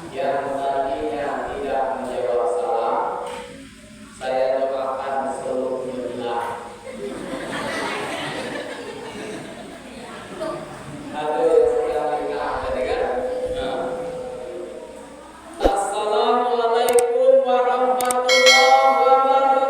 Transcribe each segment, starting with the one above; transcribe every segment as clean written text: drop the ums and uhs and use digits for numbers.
Yang tadinya tidak menjawab salam, saya doakan seluruhnya hilang. Atau yang sedang nikah, tadi kan? Assalamualaikum warahmatullahi wabarakatuh.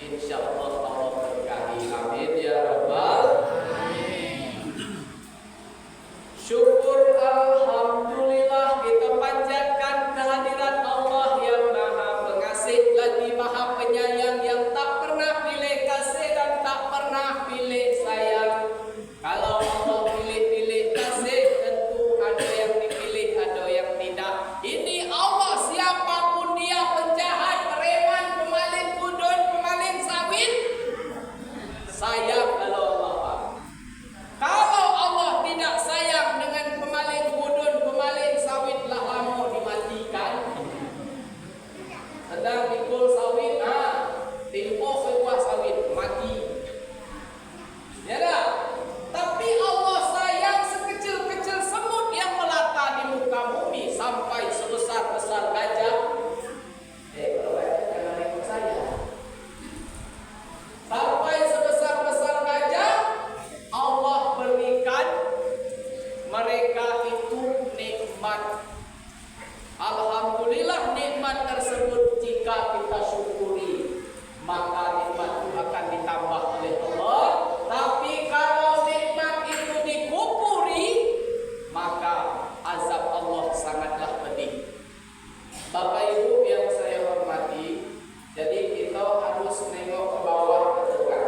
Insya Allah Allah berkahi. Amin ya rabbal. Syukur alhamdulillah kita panjatkan kehadirat Allah yang Maha Pengasih lagi Maha Penyayang yang tak pernah pilih kasih dan tak pernah pilih sayang. Kalau Allah pilih-pilih kasih tentu ada yang dipilih, ada yang tidak. Ini Allah siapapun dia, penjahat, preman, pemaling kudun, pemaling sawit, sayang kalau Allah. Kalau Allah tidak sayang dengan pemaling kudun, pemaling sawit lah lama dimatikan. Sedang pikul sawit, timpo sebuah sawit mati. Ya dah. Tapi Allah sayang sekecil-kecil semut yang melata di muka bumi sampai sebesar-besar gajah. Kalau gajah jangan ikut saya. Sampai sebesar-besar gajah, Allah berikan mereka itu nikmat. Alhamdulillah nikmat tersebut jika kita syukuri, maka nikmat itu akan ditambah oleh Allah. Tapi kalau nikmat itu dikufuri, maka azab Allah sangatlah pedih. Bapak Ibu yang saya hormati, jadi kita harus nengok ke bawah ke depan,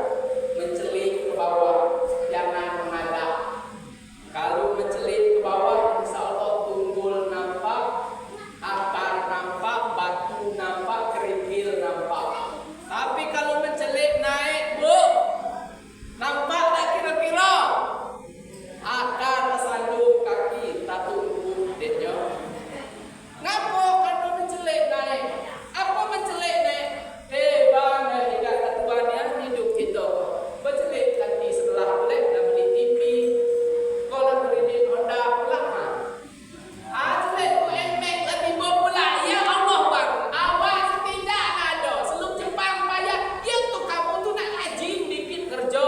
mencelik ke bawah, jangan menghadap. Kalau mencelik ke bawah, insya Allah tunggul nampak, akar nampak, batu nampak, kerikil nampak. Tapi kalau mencelik naik, Bu, nampak tak kira-kira? Akar sandung kaki, tak tunggu deknya. Ngapa kalau mencelik naik? Apa mencelik naik? Bang, tidak ketuanya hidup kita. Mencelik kaki sebelah boleh dan beli TV. Kalau kredit Honda pulang, celik ku emek lebih pula. Ya Allah bang, awak tidak ada. Seluk Jepang bayar. Ya tu kamu tu nak rajin dikit kerja.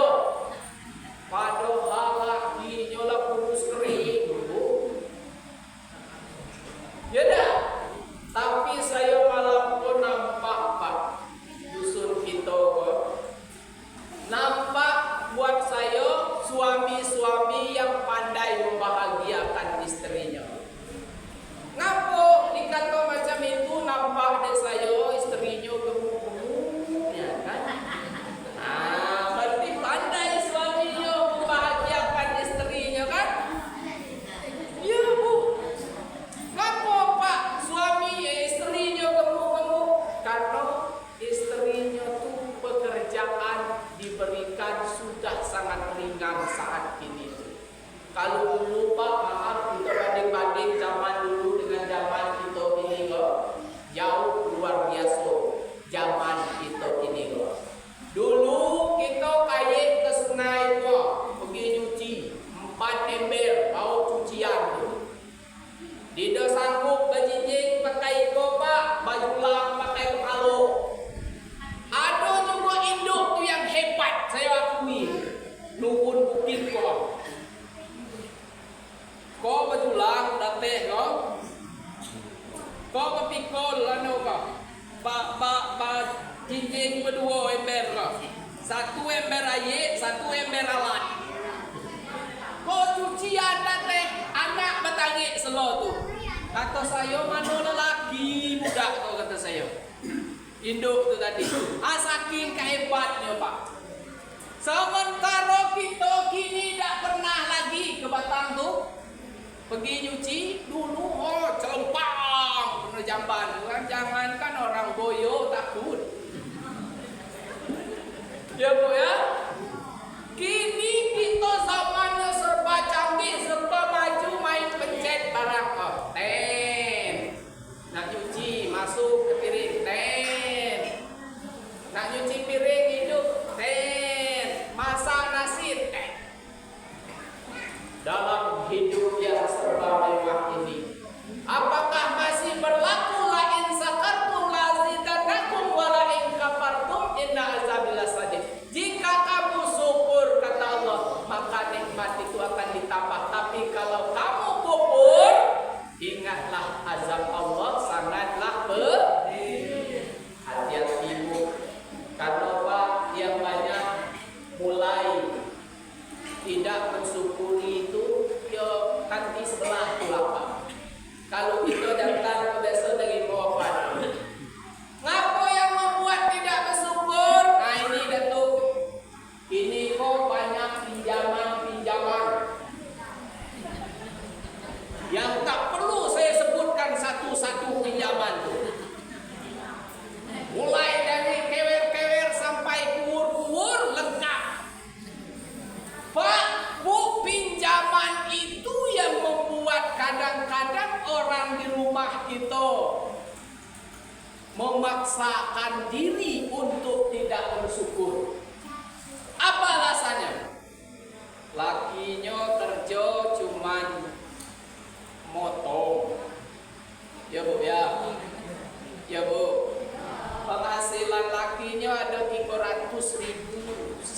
Padahal lagi nyola kurus kering dulu. Ya dah. Tapi saya malam pun nampak Pak, dusun kita kok. Nampak buat saya suami-suami yang pandai membahagiakan istrinya. Ngapo dikata macam itu, nampak dek saya istrinya gemuk-gemuk, ya kan? Berarti pandai suaminya membahagiakan istrinya kan? Ya Bu. Ngapo Pak suami istrinya gemuk-gemuk? Karena istrinya tuh pekerjaan diberikan sudah sangat ringan saat ini. Kalau dulu Pak, maaf kita banding-banding zaman dulu dengan zaman kita ini kok, jauh luar biasa zaman kita ini kok. Dulu kita kayak ke sungai kok, pergi nyuci 4 ember bau cucian tu. Tidak sanggup bajinjing pakai iko Pak, baju lang pakai kepala. Ada juga induk tu yang hebat saya akui. Nuhun bukit kok. Kau baju lang dateh kau. Kau kepikol anu kau. Ba jinjing berdua ember kau. Satu ember air, satu ember alat. Kau cucian dateh anak bertangik selo tu. Kata saya mana lelaki muda kau kata saya. Induk tu tadi. Saking kehebatnya Pak. Sementara kita kini tak pernah lagi ke Batang tu. Pergi nyuci dulu celempang kena jamban. Jangankan orang boyo takut. Ya Bu ya. Kini kita zamannya serba canggih, serba maju, main pencet barang. Nak nyuci masuk ke piring, nak nyuci piring hidup, masak nasi, Dalam hidup yang serba mewah ini, apakah masih berlaku la in sakartum la zidannakum wa la in kafartum inna azabil sadid? Jika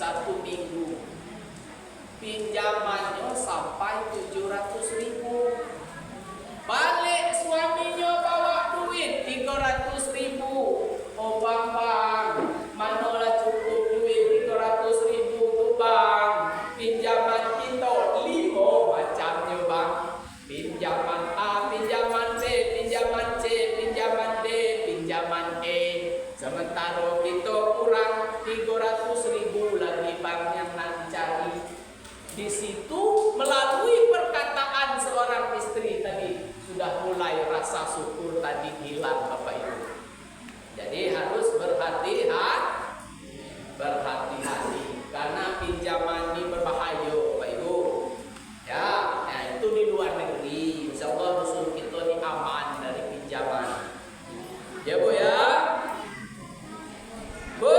1 minggu. Pinjamannya sampai 700.000. Balik suaminya bawa duit 300.000. Oh bang, manalah cukup duit 300.000 tuh bang. Pinjaman kita 5 macamnya bang. Pinjaman A, pinjaman B, pinjaman C, pinjaman D, pinjaman E. Sementara kita kurang 300.000 lagi bang yang nak cari. Di situ melalui perkataan seorang istri tadi sudah mulai rasa syukur tadi hilang Bapak Ibu. Jadi harus berhati-hati karena pinjaman ini berbahaya Bapak Ibu. Ya, nah itu di luar negeri. Insya Allah musuh kita ini aman dari pinjaman. Ya Bu ya. Bu.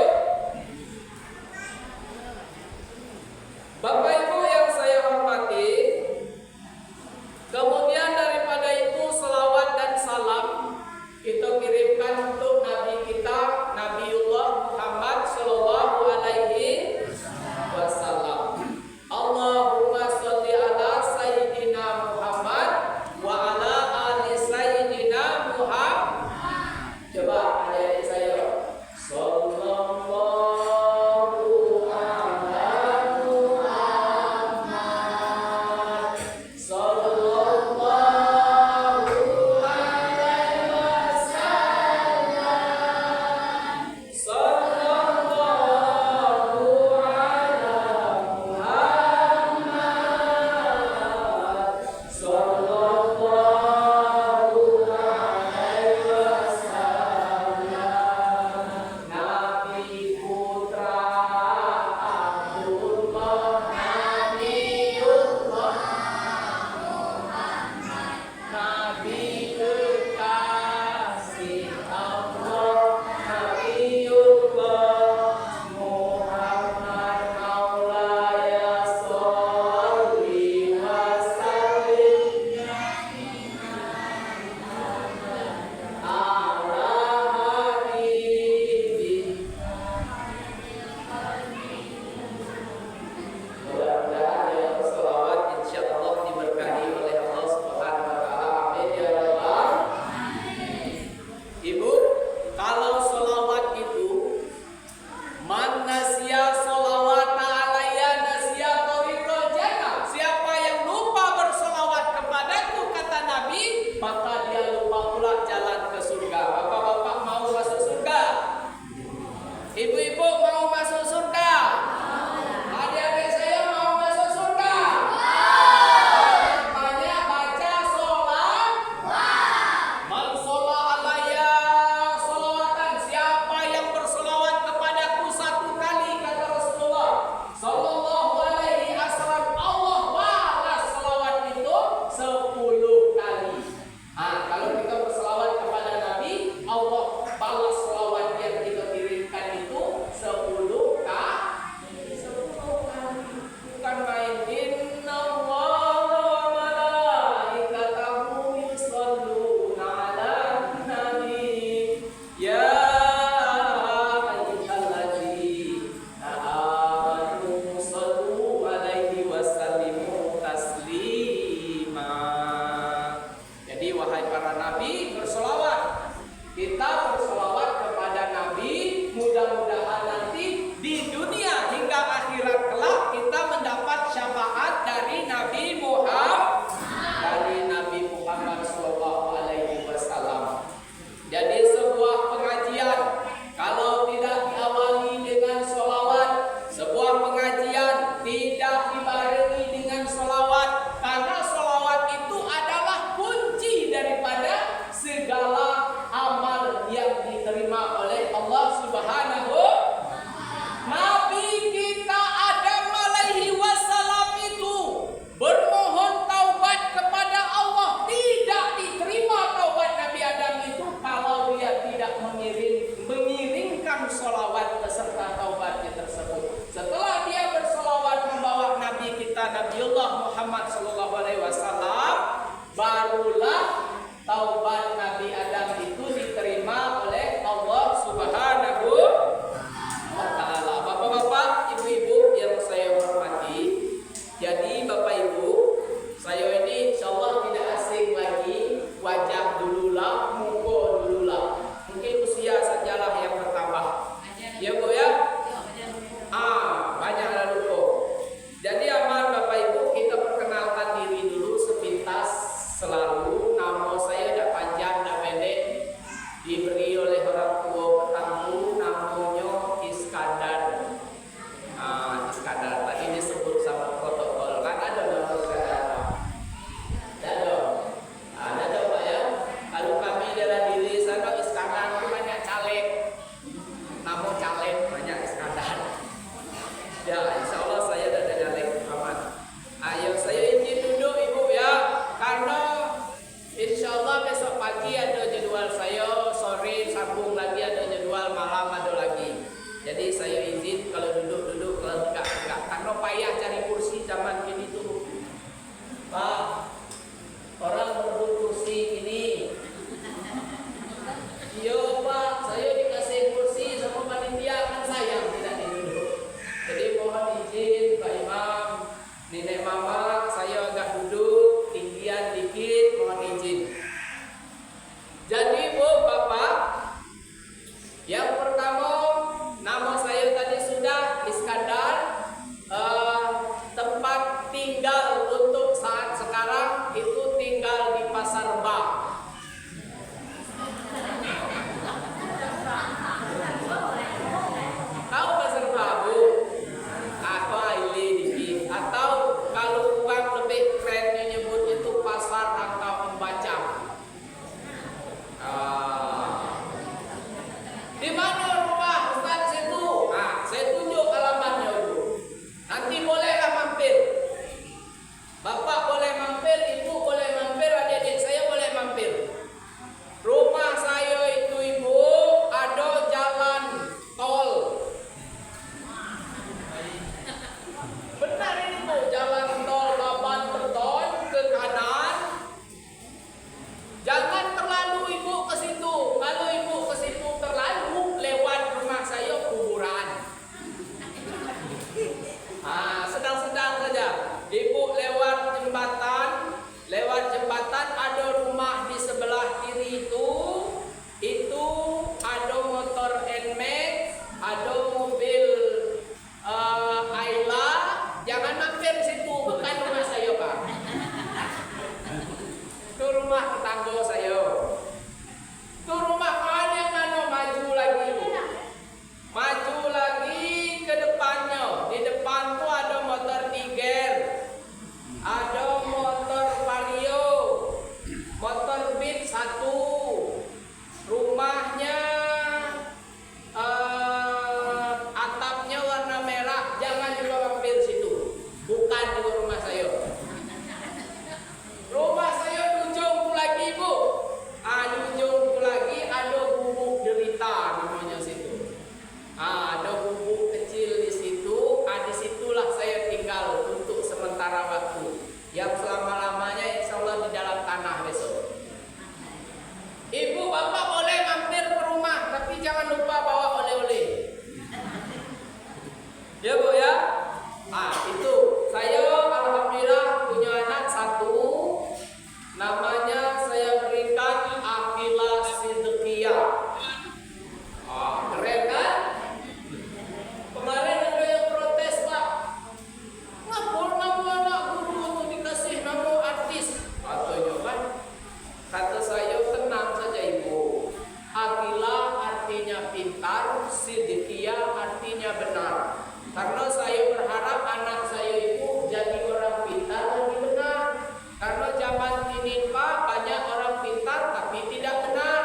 hatinya benar. Karena saya berharap anak saya itu jadi orang pintar lagi benar. Karena zaman ini Pak banyak orang pintar tapi tidak benar.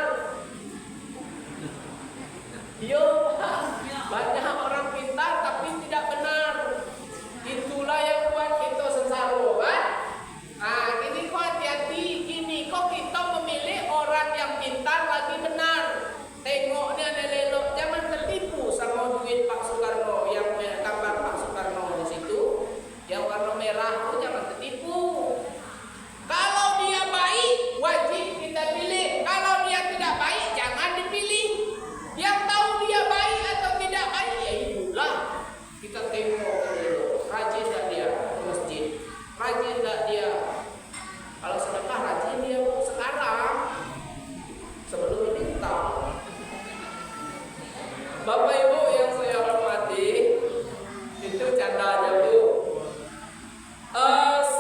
Yo, banyak orang pintar tapi tidak benar. Itulah yang buat kita sengsara, kan? Nah, ini kok hati-hati gini, kok kita memilih orang yang pintar lagi benar. Tengoknya nelelok, jangan tertipu sama duit Pak Soekarno yang gambar Pak Soekarno di situ, yang warna merah itu jangan tertipu. Kalau dia baik, wajib kita pilih. Kalau dia tidak baik, jangan dipilih. Yang tahu dia baik atau tidak baik, ya itulah kita tengok dulu. Rajin tak dia ke masjid? Rajin tak dia? Kalau sedekah rajin dia sekarang, sebelum ini tak. Bapak Ibu yang saya hormati, itu canda aja Bu.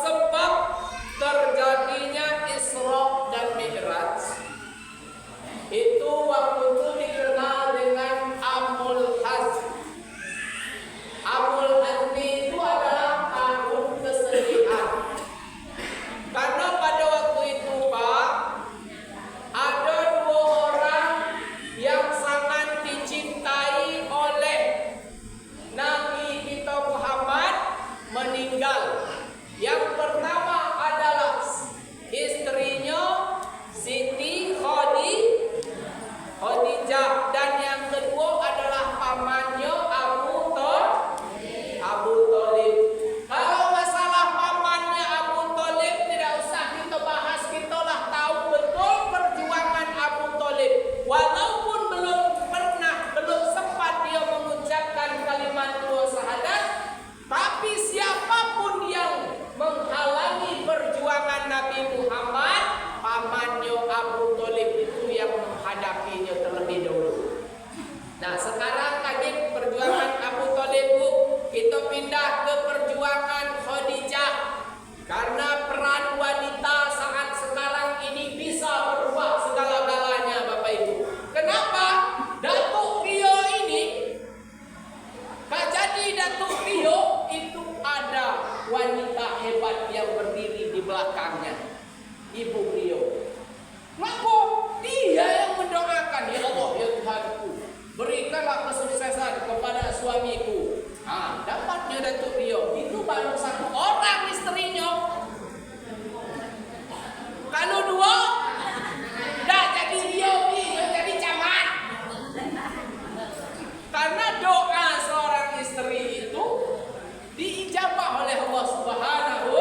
Sebab terjadinya Isra dan Mi'raj itu waktu itu dikenal dengan Amul Hazm. Amul Hazmi itu adalah tahun kesedihan. Karena pada waktu itu Pak, ada dua orang yang sangat dicintai oleh Nabi kita Muhammad meninggal. Yang pertama adalah istrinya Siti Khadijah dan yang kedua adalah pamannya Abu Thalib. Kalau masalah pamannya Abu Thalib tidak usah kita bahas, kita lah tahu betul perjuangan Abu Thalib. Walaupun belum sempat dia mengucapkan kalimat dua syahadat, tapi siapapun yang menghalangi perjuangan Nabi Muhammad, pamannya Abu Thalib itu yang menghadapinya terlebih dahulu. Nah, sekarang tadi perjuangan Abu Thalib Bu, kita pindah ke perjuangan Khadijah. Karena peran wanita saat sekarang ini bisa berubah segala-galanya Bapak Ibu. Kenapa? Datuk Rio ini, jadi Datuk Rio itu ada wanita hebat yang berdiri di belakangnya, Ibu Rio. Maka dia yang mendoakan, ya Allah ya Tuhanku, berikanlah kesuksesan kepada suamiku. Nah, dapatnya Datuk Rio itu baru satu orang istrinya. Kalau dua, dah jadi Rio, jadi camat. Karena doa seorang istri itu diijabah oleh Allah Subhanahu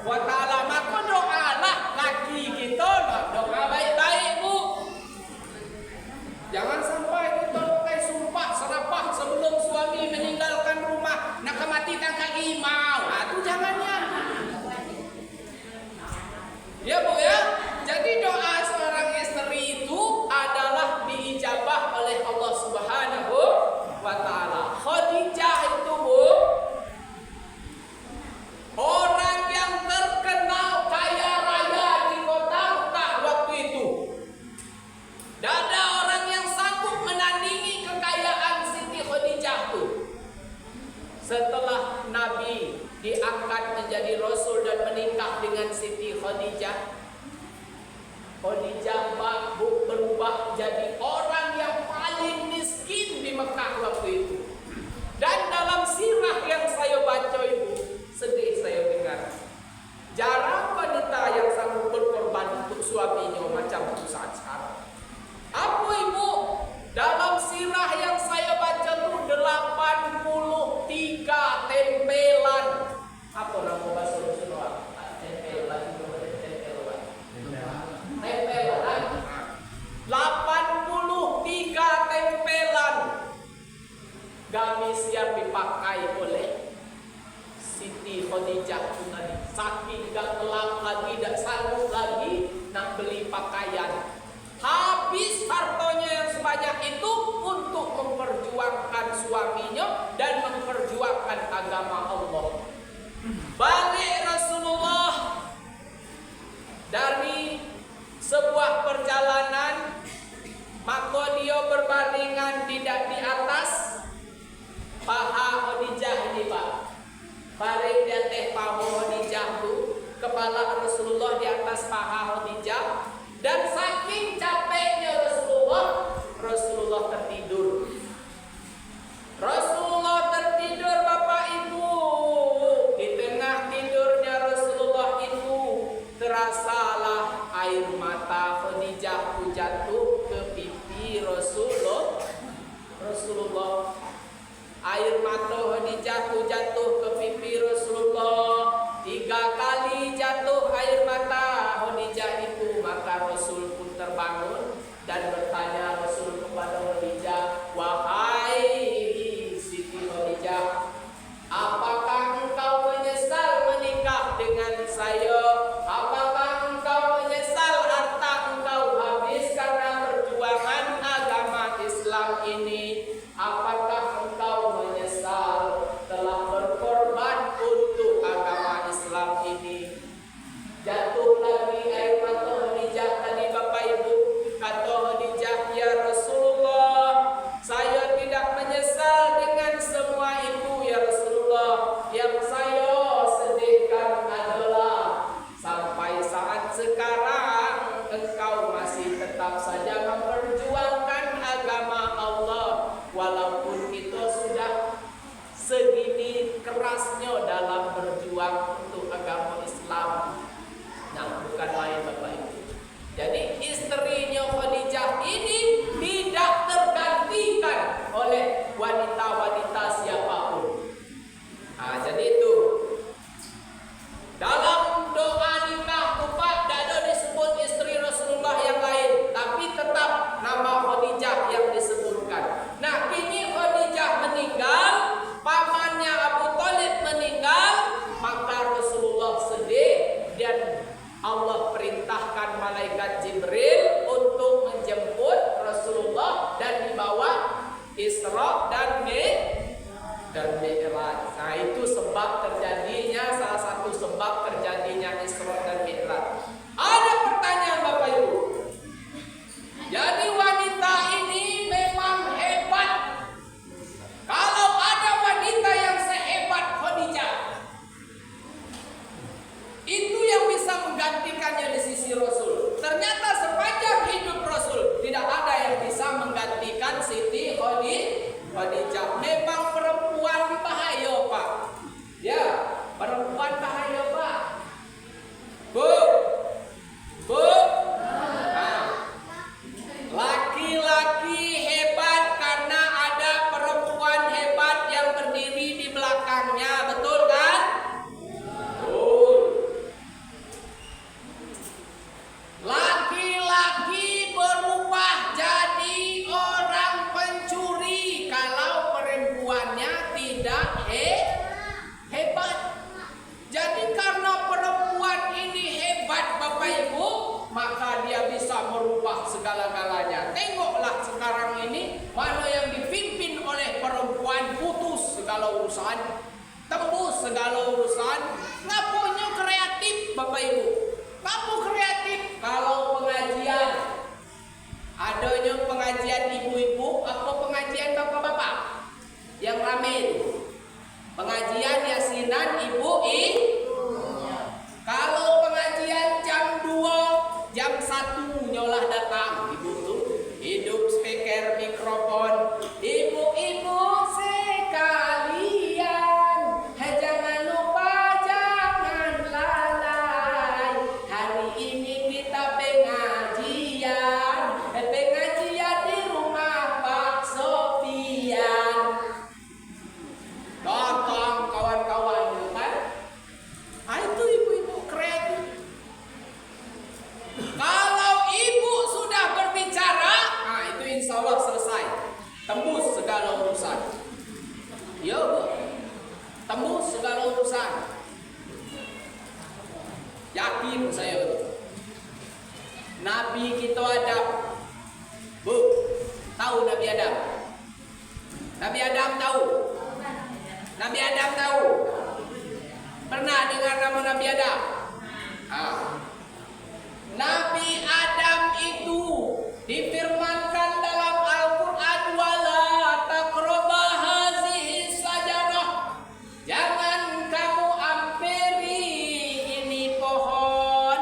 wa Ta'ala. Maka doalah laki kita, doa baik-baik Bu. Jangan sampai kita pakai sumpah serapah sebelum suami meninggalkan rumah, nak mati tangkap imau. Nah, itu jangannya. Ya Bu ya. Jadi doa seorang istri itu adalah diijabah oleh Allah Subhanahu wa Ta'ala. Khadijah itu Bu, orang yang terkenal kaya raya di kota Mekah waktu itu. Tidak ada orang yang sanggup menandingi kekayaan Siti Khadijah itu. Setelah Nabi diangkat menjadi Rasul dan menikah dengan Siti Khadijah, Khadijah berubah jadi orang yang paling miskin di Mekah waktu itu. Dan dalam sirah yang saya baca itu, sedih saya dengar. Jarang wanita yang sanggup berkorban untuk suaminya macam itu saat sekarang. Apa Ibu? Dalam sirah yang saya baca itu 83 tempelan. Apa nama bahasa Sunda? Tempelan. Tempelan. 83 tempelan gamis yang dipakai oleh Siti Khadijah itu tadi. Saking gak kelak lagi, gak sanggup lagi nak beli pakaian. Habis hartanya yang sebanyak itu untuk memperjuangkan suaminya dan memperjuangkan agama Allah. Balik Rasulullah dari sebuah perjalanan, maka dia berbaringan tidak di atas Rasulullah di atas paha Khadijah, dan saking capeknya Rasulullah tertidur. Rasulullah tertidur Bapak Ibu. Di tengah tidurnya Rasulullah itu terasalah air mata Khadijah jatuh ke pipi Rasulullah. Air mata Khadijah jatuh ke pipi Rasulullah. 3 kali jatuh air mata Khadijah itu, maka Rasul pun terbangun dan bertanya Rasul kepada Khadijah, "Wahai Siti Khadijah, apakah engkau menyesal menikah dengan saya? Apakah engkau menyesal harta engkau habis karena perjuangan agama Islam ini? Apakah engkau menyesal telah berkorban untuk agama Islam ini?" Jatuh lagi air mata Khadijah tadi Bapak Ibu. Kata Khadijah, "Ya Rasulullah, saya tidak menyesal dengan semua itu ya Rasulullah. Yang saya sedihkan adalah sampai saat sekarang engkau masih tetap saja memperjuangkan agama Allah, walaupun kita sudah segini kerasnya dalam berjuang untuk agama Islam." Nah, bukan lain Bapak Ibu. Jadi istrinya Khadijah ini tidak tergantikan oleh wanita-wanita siapapun. Nah, jadi itu dalam doa nikah Bapak tidak ada disebut istri Rasulullah yang lain, tapi tetap nama Khadijah yang disebutkan. Nah, kini Khadijah meninggal, pamannya Abu Thalib meninggal, maka Rasulullah sedih dan Allah perintahkan malaikat Jibril untuk menjemput Rasulullah dan dibawa Isra dan Mi'raj. Nah, itu sebab terjadinya, salah satu sebab terjadinya Isra dan Mi'raj. Ada pertanyaan Bapak Ibu. Jadi wanita ini memang hebat. Kalau ada wanita yang sehebat Khadijah, itu yang bisa menggantikannya di sisi Rasul. Ternyata sepanjang hidup Rasul tidak ada yang bisa menggantikan Siti Khadijah. Memang perempuan bahaya Pak. Ya, perempuan bahaya Pak. Bu. Nah, laki-laki hebat karena ada perempuan hebat yang berdiri di belakangnya, betul kan? Laki-laki berubah jadi orang pencuri kalau perempuannya tidak hebat. Jadi karena perempuan ini hebat Bapak Ibu, maka dia bisa merubah segala-galanya. Tengoklah sekarang ini, mana yang dipimpin oleh perempuan putus segala urusan, tembus segala urusan. Ngapunya kreatif Bapak Ibu. Kamu kreatif kalau pengajian. Adanya pengajian ibu-ibu atau pengajian bapak-bapak yang rame itu. Pengajian yasinan Kalau pengajian jam 2, jam 1 nyolah datang ibu tuh. Hidup speaker mikrofon. Ibu-ibu sekalian, jangan lupa jangan lalai. Hari ini kita pengajian di rumah Pak Sofian. Datang kawan-kawan kan? Ah, itu ibu-ibu kreatif. Kalau ibu sudah berbicara, nah itu insya Allah selesai. Tembus segala urusan. Ya Bu, tembus segala urusan. Yakin saya. Nabi kita Adam. Bu, tahu Nabi Adam? Nabi Adam tahu? Nabi Adam tahu? Pernah dengar nama Nabi Adam? Nabi Adam itu difirmankan dalam Al-Quran, wala taqraba hazihi sajarah. Jangan kamu ampiri ini pohon.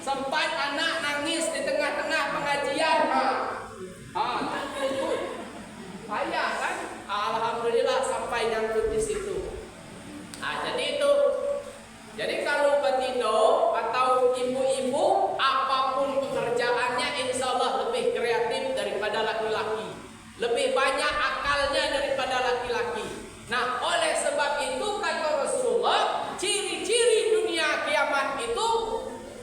Sempat anak nangis di tengah-tengah pengajian. Tuntut. Payah kan? Alhamdulillah sampai nyangkut di situ. Jadi itu. Jadi kalau batino atau ibu-ibu apapun pekerjaannya insya Allah lebih kreatif daripada laki-laki. Lebih banyak akalnya daripada laki-laki. Nah, oleh sebab itu kata Rasulullah, ciri-ciri dunia kiamat itu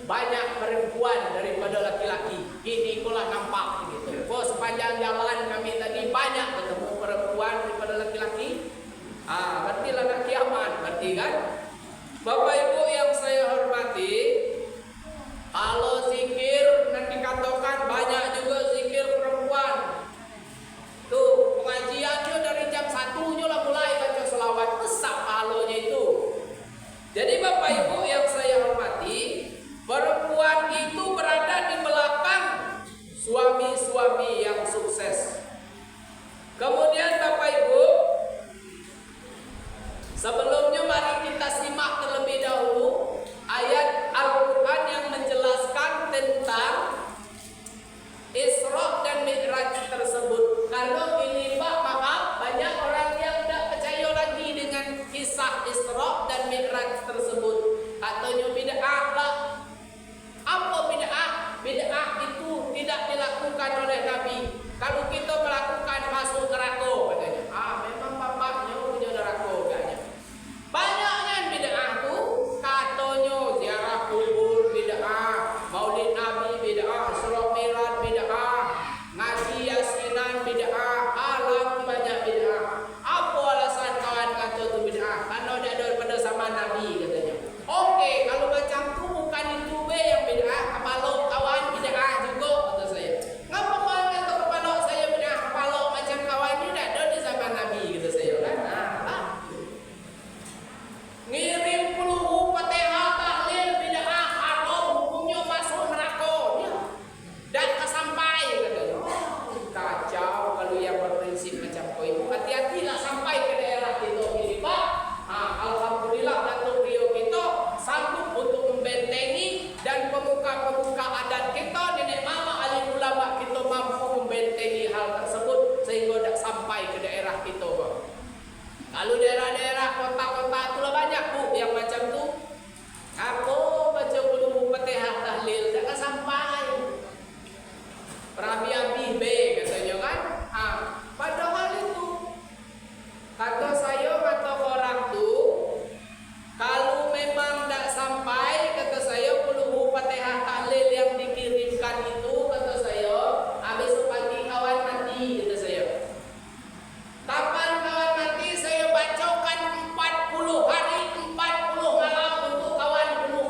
banyak perempuan daripada laki-laki. Ini kulah nampak gitu. Sepanjang jalan kami tadi banyak ketemu perempuan daripada laki-laki. Berarti lah kiamat, berarti kan? Bapak Ibu yang saya hormati, kalau zikir nanti katakan banyak juga zikir perempuan. Tuh pengajiannya dari jam 1 lah mulai baca selawat, besar pahalanya itu. Jadi Bapak Ibu yang saya hormati, perempuan itu berada di belakang suami-suami yang sukses. Kemudian Bapak Ibu, sebelumnya mari kita simak terlebih dahulu ayat Al-Quran yang menjelaskan tentang Isra dan Mi'raj tersebut. Kalau ini Pak, maaf, banyak orang yang tidak percaya lagi dengan kisah Isra dan Mi'raj tersebut. Katanya bid'ah lah. Apa bid'ah? Bid'ah itu tidak dilakukan oleh Nabi. Kalau kita melakukan masuk neraka katanya. Memang bapaknya punya neraka katanya. Banyaknya bid'ah itu katanya ziarah kubur bid'ah, Maulid Nabi bid'ah, Isra Mi'raj bid'ah, ngaji Yasinan bid'ah, alam banyak bid'ah. Apa alasan kawan kata itu bid'ah? Karena dia daripada sama Nabi katanya. Oke, kalau macam itu bukan itu yang bid'ah, kepala kawan bid'ah juga kata saya. Ngapa kawan kata kepala saya bid'ah, kepala macam kawan ini ada di zaman Nabi kata saya kan? Ngirim puluh Fatihah tahlil bid'ah haram, hukumnya masuk neraka. Dan kesampai katanya. Kacau kalau yang berprinsip macam kau itu. Hati-hatilah sampai ke daerah kita ini Pak. Alhamdulillah Datuk Rio kita sanggup untuk membentengi, dan pemuka-pemuka adat kita, nenek mama, alim ulama kita mampu membentengi hal tersebut sehingga tidak sampai ke daerah kita Pak. Kalau daerah-daerah kota-kota itulah banyak Bu yang macam tu. Aku baca dulu Fatihah tahlil tak sampai. Perabi-abi B katanya kan. Padahal itu kata saya kata orang tu, kalau memang tak sampai kata saya puluh Fatihah tahlil yang dikirimkan itu kata saya, habis pagi kawan mati kata saya. Kapan kawan mati saya bacakan 40 hari 40 malam untuk kawan dulu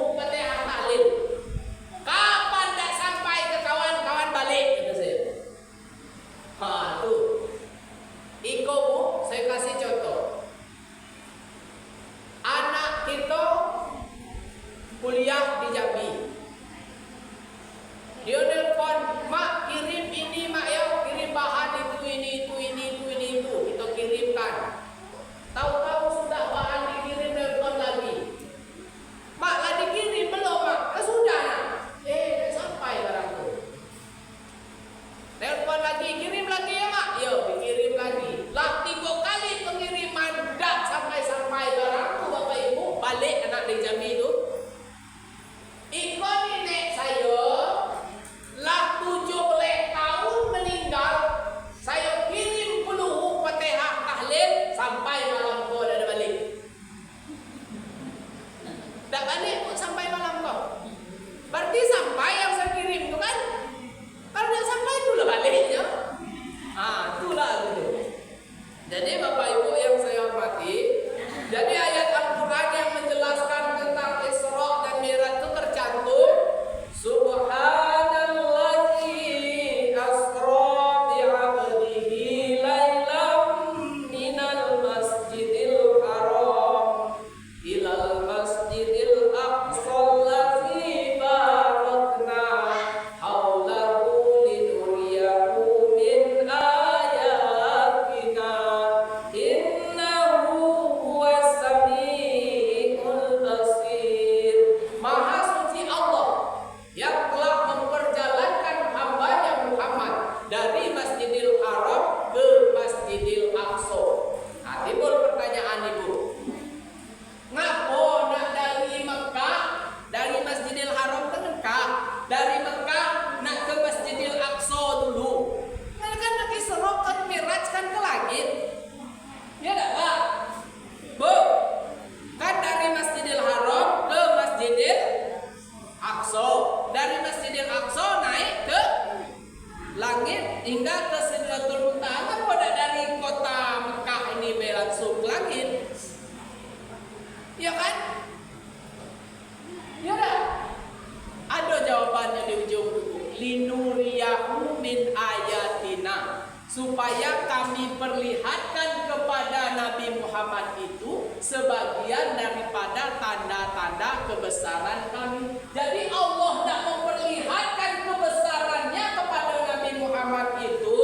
supaya kami perlihatkan kepada Nabi Muhammad itu sebagian daripada tanda-tanda kebesaran kami. Jadi Allah tidak memperlihatkan kebesarannya kepada Nabi Muhammad itu,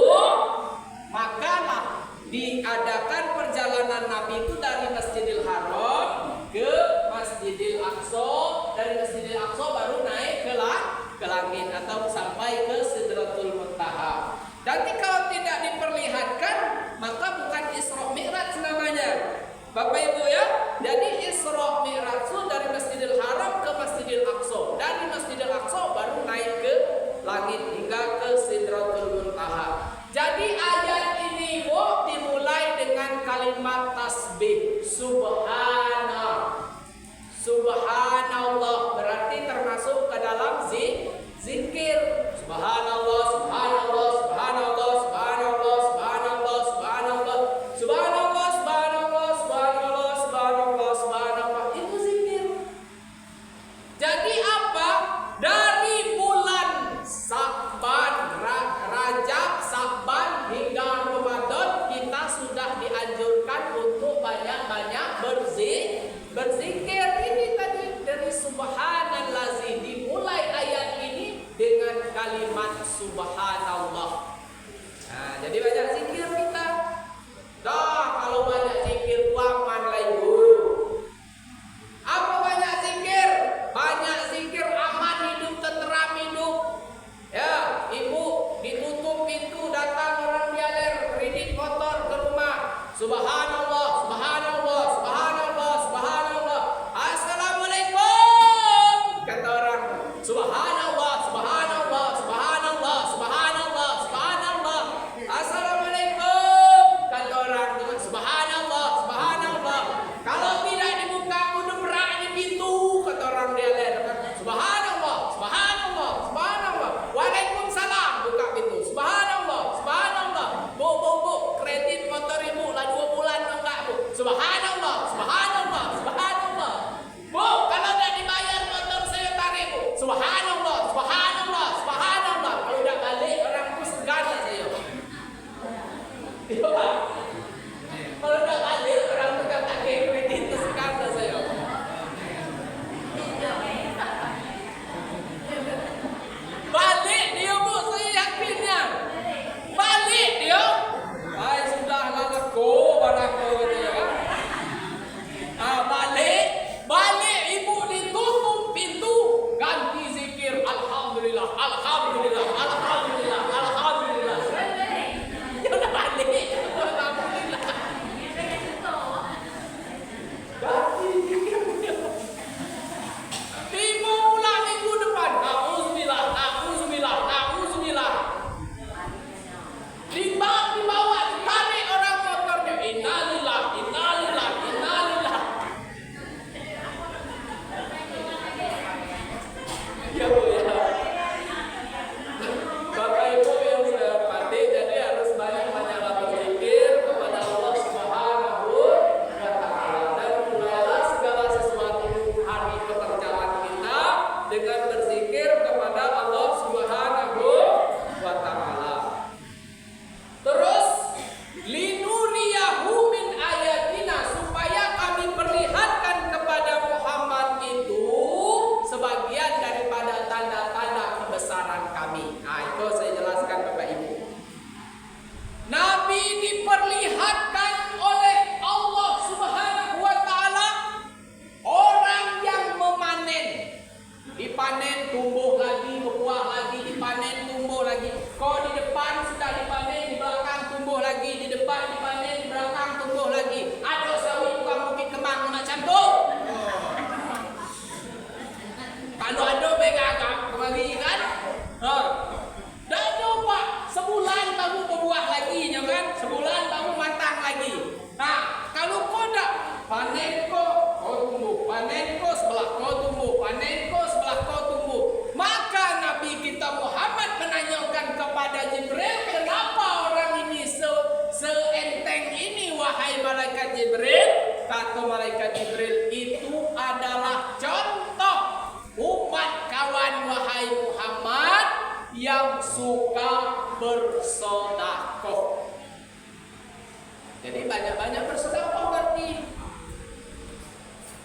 makalah diadakan perjalanan Nabi itu dari Masjidil Haram ke Masjidil Aqsa, dari Masjidil Aqsa baru naik ke langit atau sampai ke Sidratul Muntaha. Nanti kalau tidak diperlihatkan, maka bukan Isra Mi'raj namanya, Bapak Ibu ya. Jadi Isra Mi'raj itu dari Masjidil Haram ke Masjidil Aqsa, dari Masjidil Aqsa baru naik ke langit hingga ke Sidratul Muntaha. Jadi ayat ini dimulai dengan kalimat tasbih, Subhanallah, berarti termasuk ke dalam zikir. Subhanallah, subhanallah, subhanallah, subhanallah, subhanallah, subhanallah, subhanallah, subhanallah, subhanallah, subhanallah, subhanallah, itu zikir. Jadi apa? Dari bulan Sa'ban, Rajab, Sa'ban hingga Ramadan kita sudah dianjurkan untuk banyak-banyak berzikir. Ini tadi dari subhanallazi, dimulai ayat ini dengan kalimat subhanallah. Nah, jadi banyak zikir kita. Dah, kalau banyak zikir aman lah ibu. Apa banyak zikir? Banyak zikir aman hidup, tenteram hidup. Ya, ibu ditutup pintu, datang orang dialer, kredit motor ke rumah. Subhanallah, subhanallah, subhanallah, subhanallah. Assalamualaikum, kata orang. Subhanallah, subhanallah, subhanallah, subhanallah, subhanallah. Assalamualaikum, kata orang. Subhanallah, subhanallah. Kalau tidak dibuka, kudubrak di pintu, kata orang dialer. Subhanallah, subhanallah, subhanallah. Waalaikumsalam, buka pintu. Subhanallah, subhanallah. Bu, kredit motor ibu lah 2 bulan enggak, Bu. Subhanallah, subhanallah, subhanallah. Bu, kalau tidak dibayar motor saya tarik, Bu. Subhanallah, subhanallah, subhanallah. Kalau udah balik orang itu segan lah saya. Iya, Pak. Kalau udah balik orang itu tak pakai kredit itu segan lah saya. Balik dia, Bu, saya yakinnya. Balik dia. Ay, sudah lalaku barang kau gitu ya kan. Balik ibu ditutup pintu, ganti zikir alhamdulillah, alhamdulillah, alhamdulillah, alhamdulillah. Ya udah balik, alhamdulillah. Ganti zikir. Tiba pula minggu depan, auzubillah, auzubillah, auzubillah. Dibawa ditarik orang motornya. Innalillah, innalillah, innalillah. Ya Bu ya. Bapak Ibu yang saya hormati, jadi harus banyak-banyak berzikir kepada Allah Subhanahu wa Ta'ala, dan mulailah segala sesuatu hari pekerjaan kita dengan berzikir kepada Allah Subhanahu wa Ta'ala. Terus linuriyahu min ayatina, supaya kami perlihatkan kepada Muhammad itu sebagian daripada tanda-tanda kebesaran kami. Nah, itu saya jelaskan Bapak Ibu. Nabi diperlihatkan oleh Allah Subhanahu wa Ta'ala orang yang memanen. Dipanen, tumbuh lagi, berbuah lagi, dipanen, tumbuh lagi. Kalau di depan sudah dipanen, di belakang tumbuh lagi, di depan dipanen, di belakang tumbuh lagi. Ada sawit tukang bukit kemang macam tu. Kalau ada begagak kembali kan? Dah coba sebulan baru berbuah lagi, kan? Sebulan baru matang lagi. Nah, kalau kau dah panen kau tumbuh, panen kau sebelah kau tumbuh, panen kau sebelah kau tumbuh. Maka Nabi kita Muhammad menanyakan kepada Jibril, kenapa orang ini seenteng ini wahai malaikat Jibril? Kata malaikat Jibril, itu adalah contoh umat kawan wahai Muhammad yang suka bersedekah. Jadi banyak-banyak bersedekah berarti.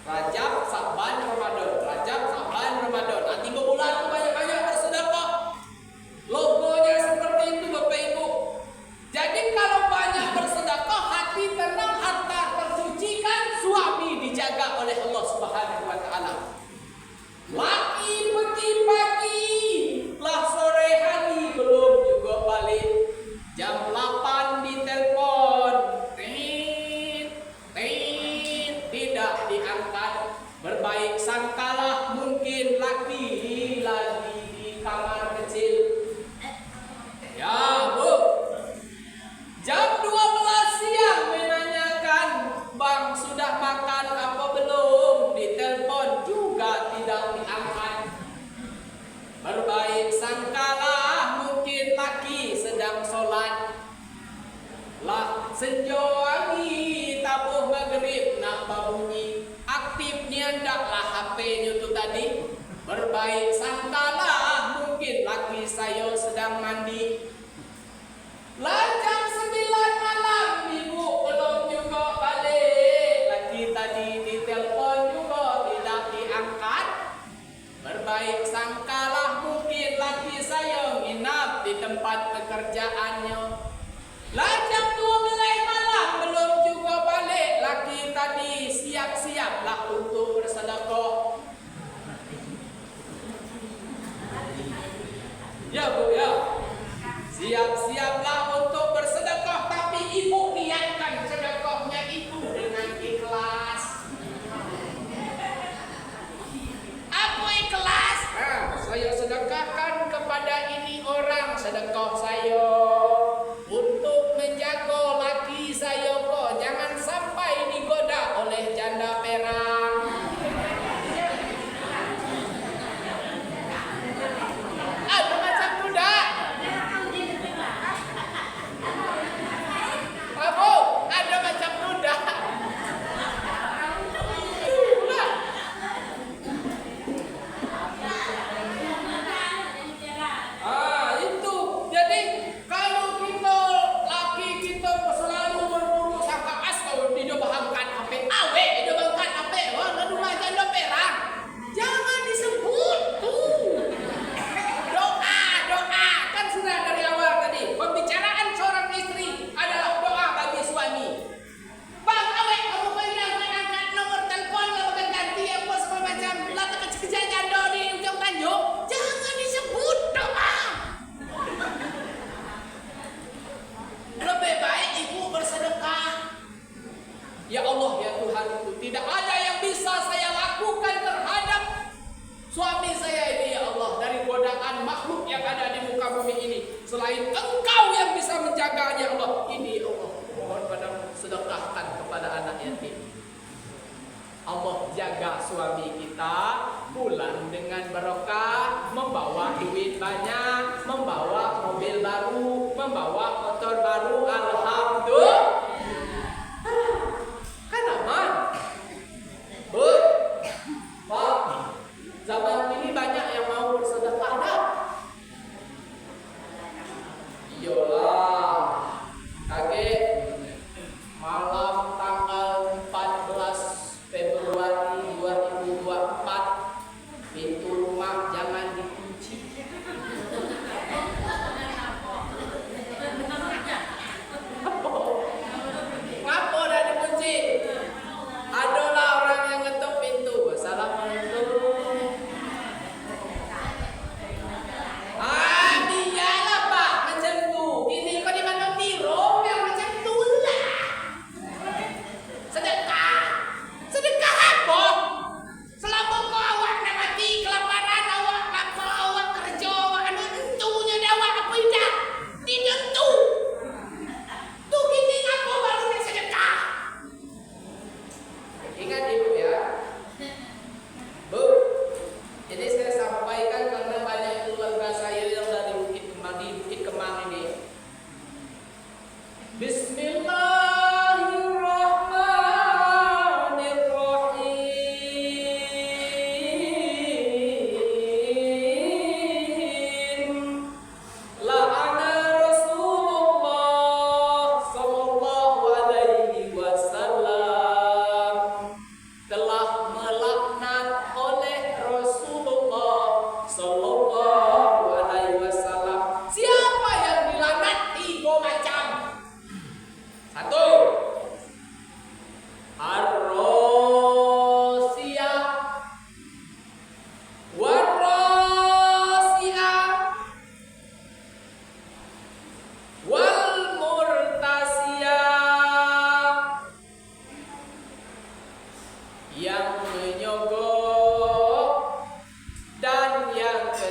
Rajab, Sa'ban, Ramadan. Rajab, Sa'ban, Ramadan. Nah, 3 bulan itu banyak-banyak bersedekah. Logonya seperti itu Bapak Ibu. Jadi kalau banyak bersedekah, hati tenang, harta tersucikan, suami dijaga oleh Allah Subhanahu wa taala. Laki pergi pagi, lah sore hari belum juga balik. Jam 8 ditelepon, tidak diangkat. Berbaik sangkalah mungkin lagi di kamar kecil. Ya Bu, jam 12 siang menanyakan, Bang sudah makan apa belum? Ditelepon juga tidak diangkat. Berbaik sangkalah mungkin laki sedang sholat. Lah senja wangi tabuh maghrib nak babunyi. Aktifnya ndaklah HP-nya itu tadi. Berbaik sangkalah mungkin laki saya sedang mandi. Lah jam 9 malam ibu belum juga balik. Laki tadi ditelepon juga tidak diangkat. Berbaik sangkalah mungkin laki saya nginap di tempat pekerjaannya. Lah jam 12 malam belum juga balik. Laki tadi siap-siaplah untuk bersedekah. Ya Bu ya. Siap-siaplah untuk bersedekah, tapi ibu niatkan sedekahnya itu dengan ikhlas. Apa ikhlas? Nah, saya sedekahkan kepada ini orang, sedekah saya untuk menjaga laki saya kok jangan sampai digoda oleh janda perang. Ada macam kuda. Apa? Ada macam kuda. Itu. Jadi kalau kita laki kita selalu berburu sangka as kalau tidak bahangkan HP, awe tidak bahangkan HP, wah lalu aja ada perang. Jangan disebut tuh. Doa kan sudah dari awal tadi. Pembicaraan seorang istri adalah doa bagi suami. Bang awe kamu pengen angkat nomor telepon kalau ganti apa segala macam. Lah kecil janda di ujung tanjung. Jangan disebut doa. Lebih baik ibu bersedekah. Ya Allah ya Tuhan, itu tidak ada yang bisa saya lakukan terhadap suami saya ini ya Allah, dari godaan makhluk yang ada di muka bumi ini selain Engkau yang bisa menjaganya Allah. Ini ya Allah, mohon padamu sedekahkan kepada anak yatim. Allah jaga suami kita pulang dengan berkah, membawa duit banyak, membawa mobil baru, membawa motor baru. Alhamdulillah. Kan aman. Bu, Pak, zaman ini banyak yang mau bersedekah dah. Iyalah. Kaget. Malam tanggal 14 Februari 2024 pintu rumah jangan dikunci.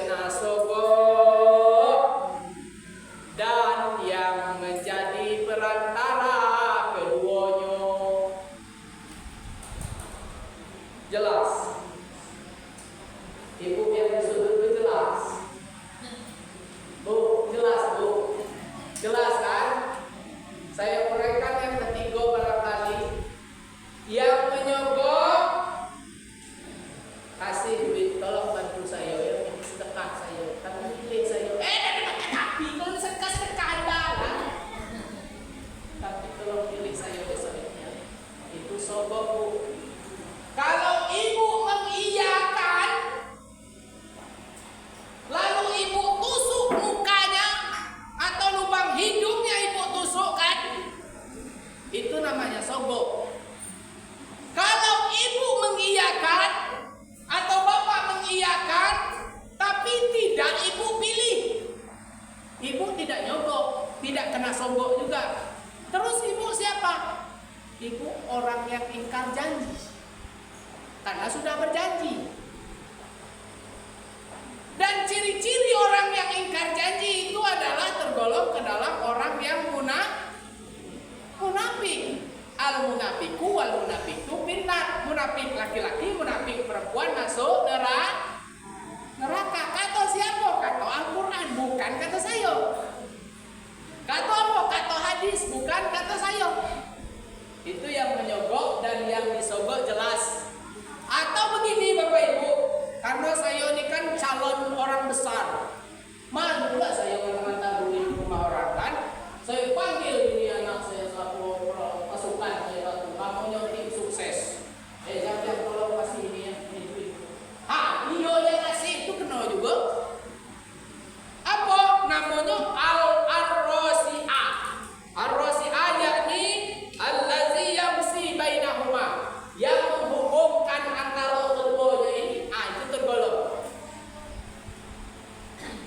kena sogok dan yang menjadi perantara keduanya. Jelas? Ibu yang disebut itu jelas? Bu, jelas Bu? Jelas kan? Saya uraikan yang ketiga barangkali. Yang menyogok, kasih duit, tolong bantu saya ya, ini sedekah saya, tapi pilih saya. Tapi kalau sedekah Anda lah. Tapi tolong pilih saya besoknya. Itu sogok Bu. Kalau ibu mengiyakan, lalu ibu tusuk mukanya atau lubang hidungnya ibu tusukkan, itu namanya sogok. Kalau ibu mengiyakan atau bapak mengiyakan, tapi tidak ibu pilih, ibu tidak nyogok, tidak kena sogok juga. Terus ibu siapa? Ibu orang yang ingkar janji, karena sudah berjanji. Dan ciri-ciri orang yang ingkar janji itu adalah tergolong ke dalam orang yang munafik. Al-munafiku wal munafiku finnar. Munafik laki-laki, munafik perempuan masuk neraka. Kata siapa? Kata Al-Quran, bukan kata saya. Kata apa? Kata hadis, bukan kata saya. Itu yang menyogok dan yang disogok jelas. Atau begini Bapak Ibu, karena saya ini kan calon orang besar, malu lah saya ngantar duit rumah orang kan. Saya panggil ini anak saya satu pasukan saya satu, kamu tim sukses. Jangan tolong kasih ini ya, ini duit. Iya yang kasih itu kenal juga. Apa namanya? Ar-Rasi'ah. Ar-Rasi'ah yakni allazi yamsi bainahuma, yang menghubungkan antara keduanya ini. Itu tergolong.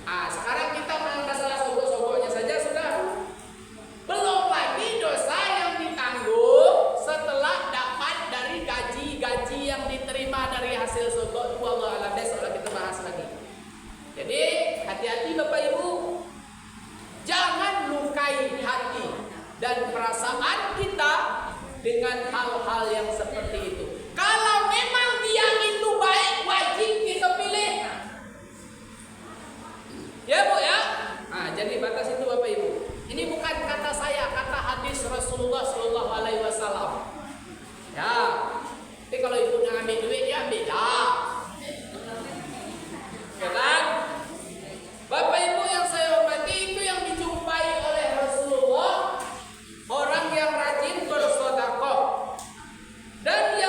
Sekarang kita masalah sogok-sogoknya saja sudah. Belum lagi dosa yang ditanggung setelah dapat dari gaji yang diterima dari hasil sogok itu. Allah alam, besok kita bahas lagi. Jadi hati-hati Bapak Ibu, jangan lukai hati dan perasaan kita dengan hal-hal yang seperti itu. Kalau memang dia itu baik, wajib kita pilih. Ya Bu ya. Jadi batas itu Bapak Ibu. Ini bukan kata saya, kata hadis Rasulullah Shallallahu Alaihi Wasallam. Ya. Tapi kalau ibu nak ambil duit, ya ambil lah. Ya kan? Bapak Ibu yang saya hormati, itu yang dijumpai oleh Rasulullah, orang yang rajin bersedekah dan yang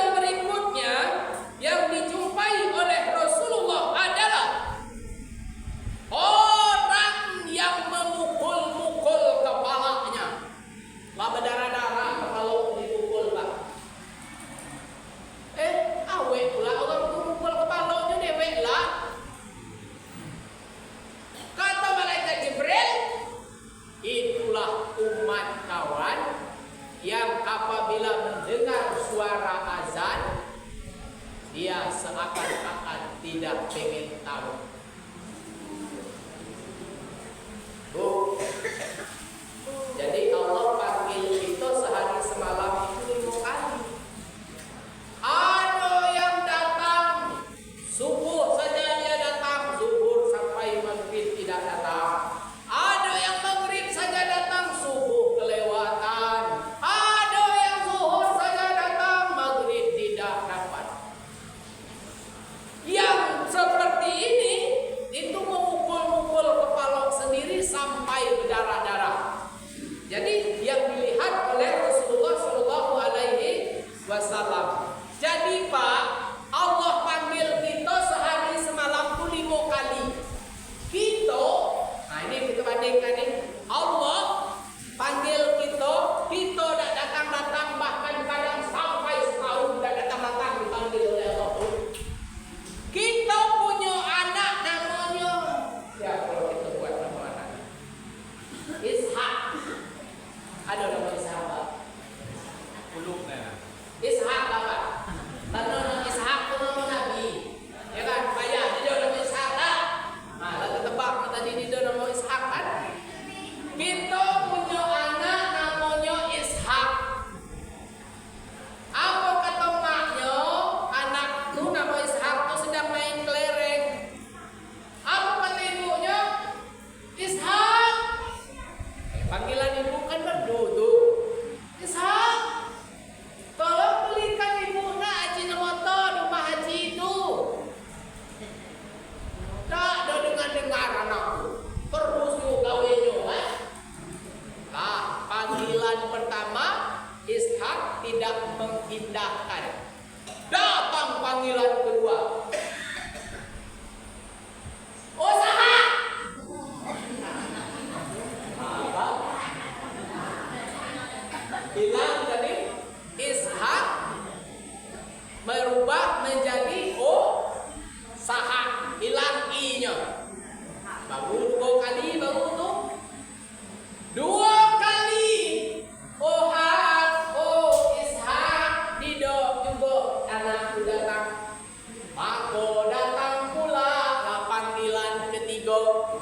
ketiga.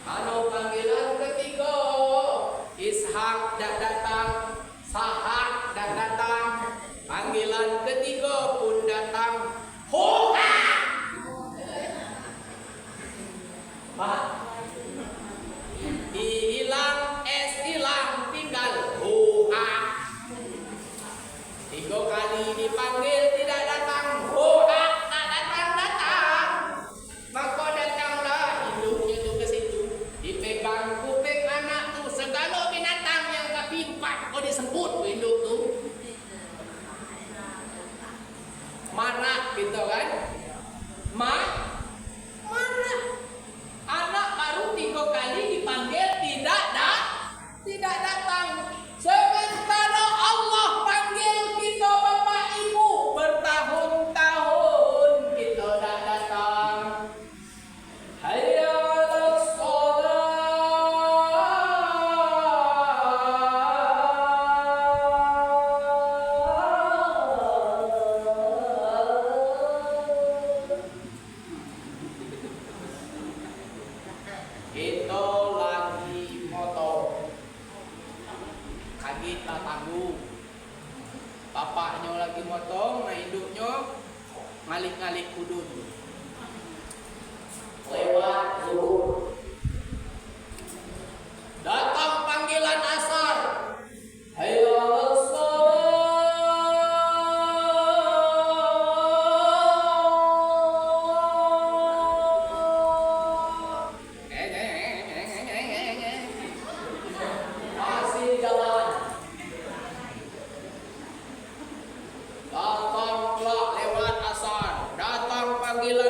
Anu panggilan ketiga, Ishak dak datang, Sahak dak datang. Panggilan ketiga pun datang. Hoa. Pak. Hilang, es hilang, tinggal hoa. 3 kali dipanggil tidak datang. Hoa, tak datang. Maka datanglah induknya tuh ke situ. Dipegang kuping anak tuh, segala binatang yang kepimpat, kok disebut induk tuh. Mana gitu kan? Mana? Anak baru 3 kali dipanggil tidak datang. Sementara Allah panggil kita bapak ibu bertahun-tahun kita tak datang. Hayya 'alas Kita lagi moto, kita tangguh. Bapaknya lagi motong, nah induknya ngalik-ngalik kudun. Lewat zuhur. Datang panggilan asar. Hayya 'alas masih jalan. Datanglah lewat asar. Datang panggilan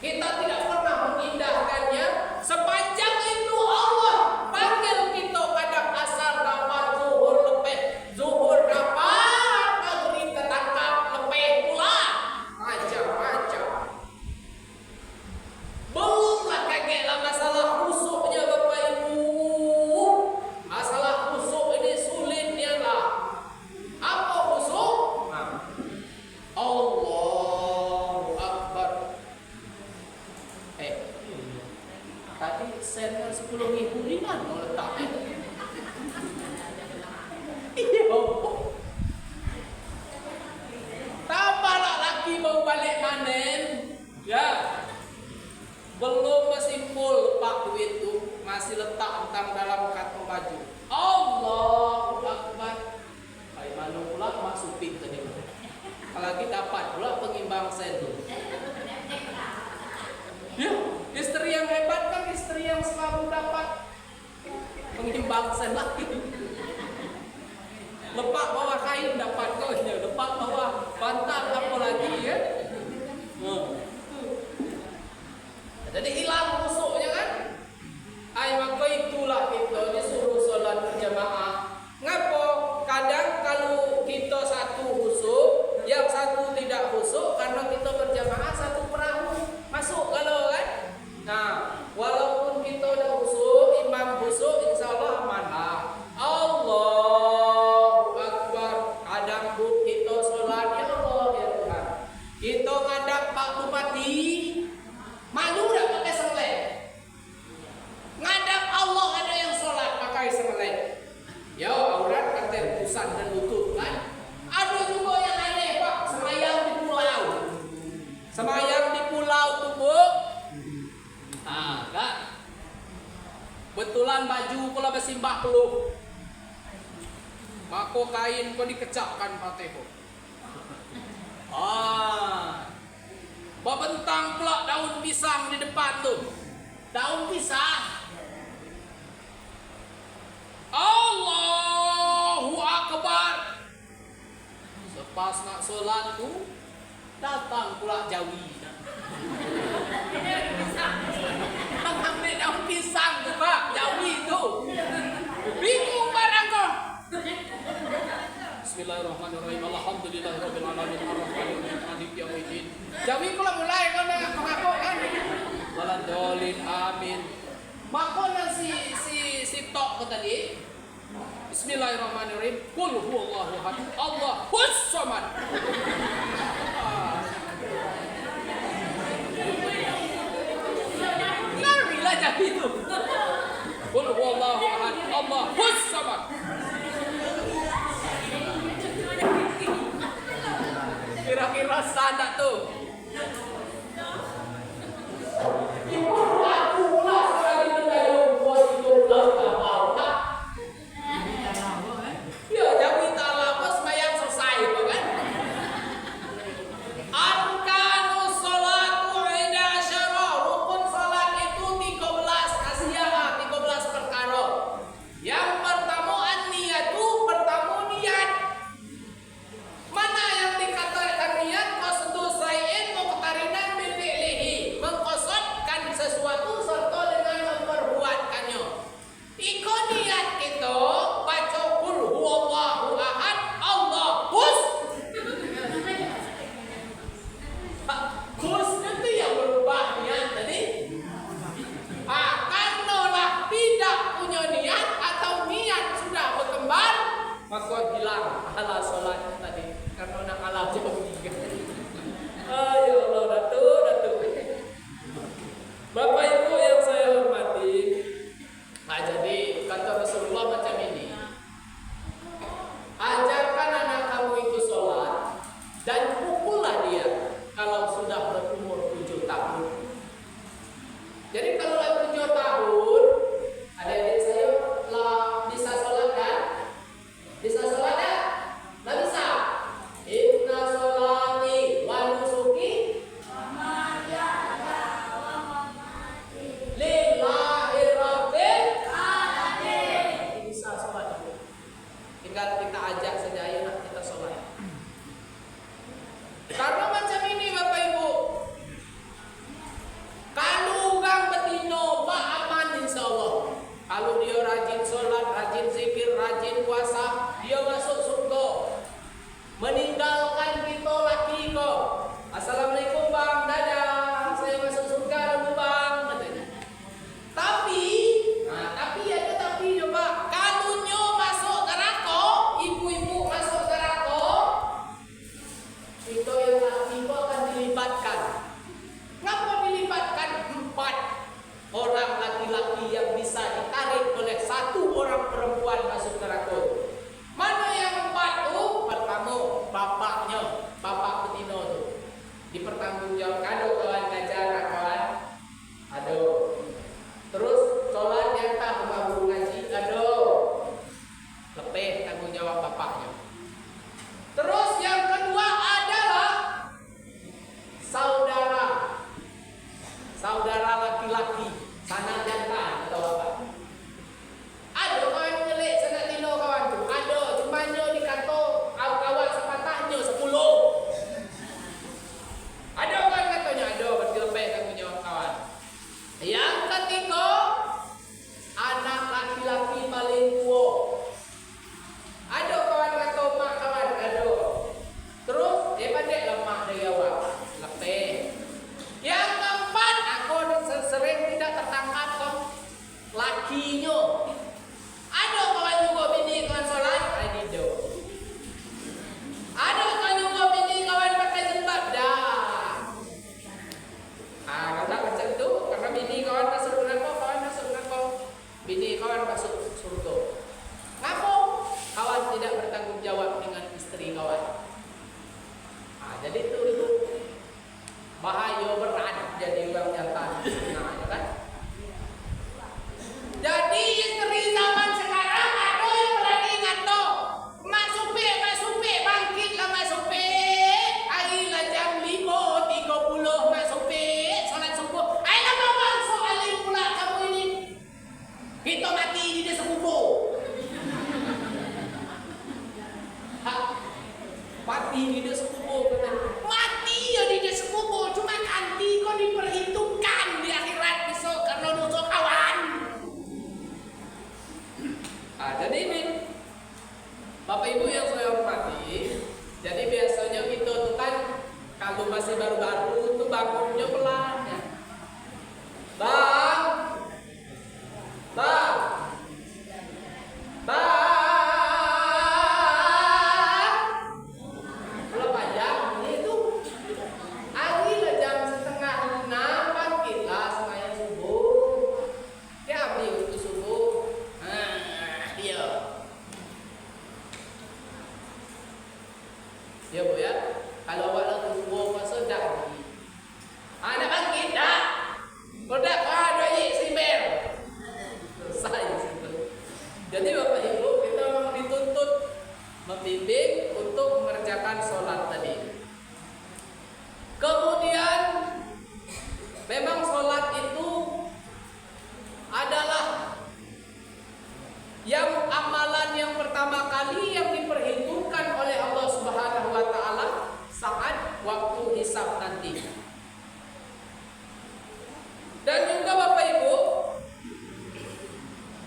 Kita tidak pernah mengindahkannya. Sepanjang itu Allah panggil kita kadang asar dapat zuhur lepeh, zuhur dapat maghrib ketangkap lepeh pula. Macam-macam. Belumlah kagetlah masalah khusuknya Bapak Ibu. Masalah khusuk ini sulitnya lah. Apa khusuk? Allahu Akbar. Tadi senter 10.000 di mana letaknya? Iya. Tambahlah lagi mau balik manen. Ya. Belum masih full pak duit tuh, masih letak entang dalam kantong baju. Allahu Akbar. Hai mana pula masuk pin tadi. Apalagi dapat pula pengimbang sen. Ya, istri yang hebat kan istri yang selalu dapat pengimbang sen lagi. Lepak bawah kain dapat kau, lepak bawah bantal apa lagi ya? Jadi hilang khusuknya kan? Maka itulah kita disuruh sholat berjamaah. Ngapa? Kadang kalau kita satu khusuk, yang satu tidak khusuk, karena kita berjamaah satu perahu masuk kalau kan? Nah, walaupun kita udah khusuk, imam khusuk, insya Allah amanah. Allahu Akbar. Kadang kita sholat ya Allah ya Tuhan. Kita ngadap Pak Bupati. Malu dah pakai senglek. Ngadap Allah ada yang sholat pakai senglek. Ya aurat kata pusat dan lutut kan. Ada juga yang aneh Pak, semayang di pulau. Semayang di pulau tuh Bu. Nah, kan. Betulan baju pula besimbah peluh. Mako kain kau dikecapkan pateho. Babentang pula daun pisang di depan tuh. Daun pisang. Allahu Akbar. Sepas nak sholat tuh datang pula Jawi. Ambil daun pisang tuh Pak, Jawi tuh. Bingung barang kau. Bismillahirrahmanirrahim. Alhamdulillahirabbil alamin arrahmanir rahim maliki yaumiddin. Jawi pula mulai kan mengaku kan. Waladolin amin. Makona si tok tadi. Bismillahirrahmanirrahim. Qul huwallahu ahad. Allahus samad. Ngarilah Jawi itu. Qul huwallahu ahad. Allahus samad. Kira-kira sana tuh. Ya, Jawi ta'ala pas sembahyang selesai kan? Arkanus sholatu 11, rukun salat itu 13, kasihan 13 perkara. Yang pertama laki-laki, sanak jantan atau apa. Ada kawan ngelik sanak tino kawan tu. Ada, cuma nyo dikata kawan sepatahnya 10. Ada kawan katanya ada, berarti lebih kamu jawab kawan. Yang ketiga, anak laki-laki paling tua. Ada kawan kata mak kawan ada. Terus pandai lemah dari awak. Lebih. Yang keempat, aku sering tidak tertangkap kok lakinya. Ada kawan juga bini kawan solat, ini do. Ada kawan juga bini kawan pakai jilbab dah. Kata macam tu, karena bini kawan masuk neraka, kawan masuk neraka. Bini kawan masuk surga. Kenapa? Kawan tidak bertanggung jawab dengan istri kawan. Jadi itu bahaya berat jadi orang jantan. Nah, ya kan? Jadi istri zaman sekarang ada yang berani ngato. Mak supir bangkitlah mak supir. Hari lah jam 5.30 mak supir solat subuh. Ayolah bang soalin pula kamu ini. Kita mati di desa kubur. Mati di desa kubur. Mati ya di desa kubur. Cuma nanti kau diperhitungkan di akhirat besok karena dosa kawan. Jadi ini Bapak Ibu yang saya hormati. Jadi biasanya kita tuh kan kalau masih baru-baru tuh bangunnya pelan ya. Bang. Belum aja itu. Hari lah jam 5:30 bangkitlah sembahyang subuh. Ya ambil waktu subuh. Iya. Ya Bu ya. Kalau awak lagu subuh puasa dah lagi. Nak bangkit dah. Kodak ada simbel. Selesai situ. Jadi Bapak Ibu kita memang dituntut membimbing untuk mengerjakan sholat tadi. Kemudian memang sholat itu adalah yang amalan yang pertama kali yang diperhitungkan oleh Allah Subhanahu wa taala saat waktu hisab nanti. Dan juga Bapak Ibu,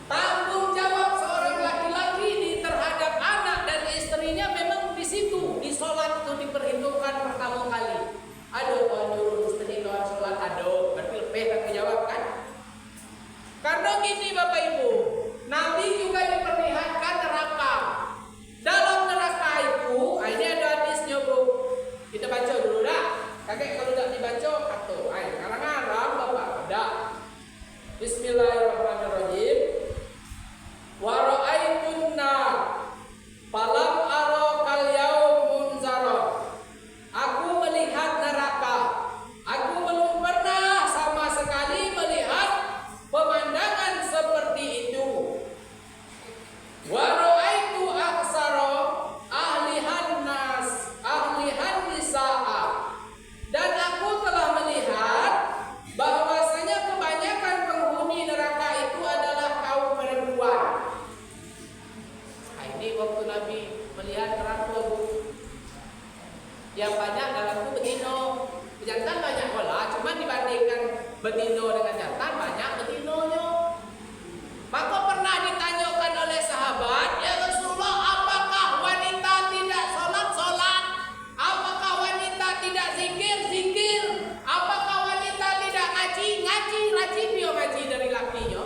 tanggung jawab seorang laki-laki di terhadap anak dan istrinya memang di situ, di sholat itu diperhitungkan pertama kali. Aduh, kalau nyuruh istri kawan sholat, aduh, berarti lebih tanggung jawab kan? Karena gini Bapak Ibu, Nabi juga diperlihatkan neraka. Dalam neraka itu, ini ada hadisnya Bu. Kita baca dulu dah. Kakek kalau tidak dibaca, atau ngarang-ngarang Bapak, dah. Bismillahirrahmanirrahim. Wa ra'aitun nar falam ara kal yaumun zara. Aku melihat neraka. Aku belum pernah sama sekali melihat pemandangan seperti itu. Wa ra'aitu aksara ahlihan nisaa. Dan aku telah melihat bahwasanya kebanyakan penghuni neraka itu adalah kaum perempuan. Nah, ini waktu Nabi melihat neraka Bu. Yang banyak dalam itu betino. Jantan banyak pula, cuma dibandingkan betino dengan jantan banyak betinonya. Maka pernah ditanyakan oleh sahabat, ya Rasulullah, apakah wanita tidak sholat? Apakah wanita tidak zikir? Apakah wanita tidak ngaji? Rajin dia ngaji dari lakinya.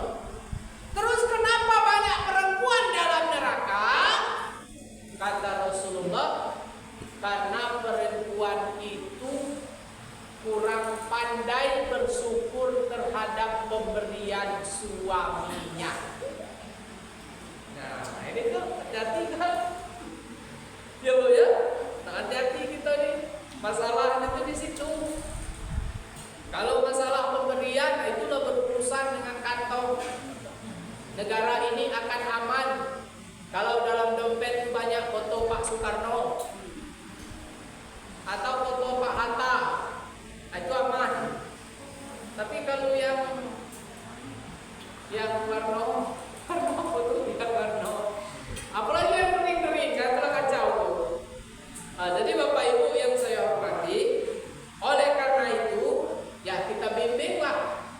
Terus kenapa banyak perempuan dalam neraka? Kata Rasulullah, karena perempuan itu kurang pandai bersyukur terhadap pemberian suaminya. Nah, ini tuh hati-hati kan? Ya Bu ya, nah, hati-hati kita nih. Masalahnya itu di situ. Kalau masalah pemberian, nah itulah berurusan dengan kantong. Negara ini akan aman kalau dalam dompet banyak foto Pak Soekarno atau foto Pak Hatta. Itu aman. Tapi kalau yang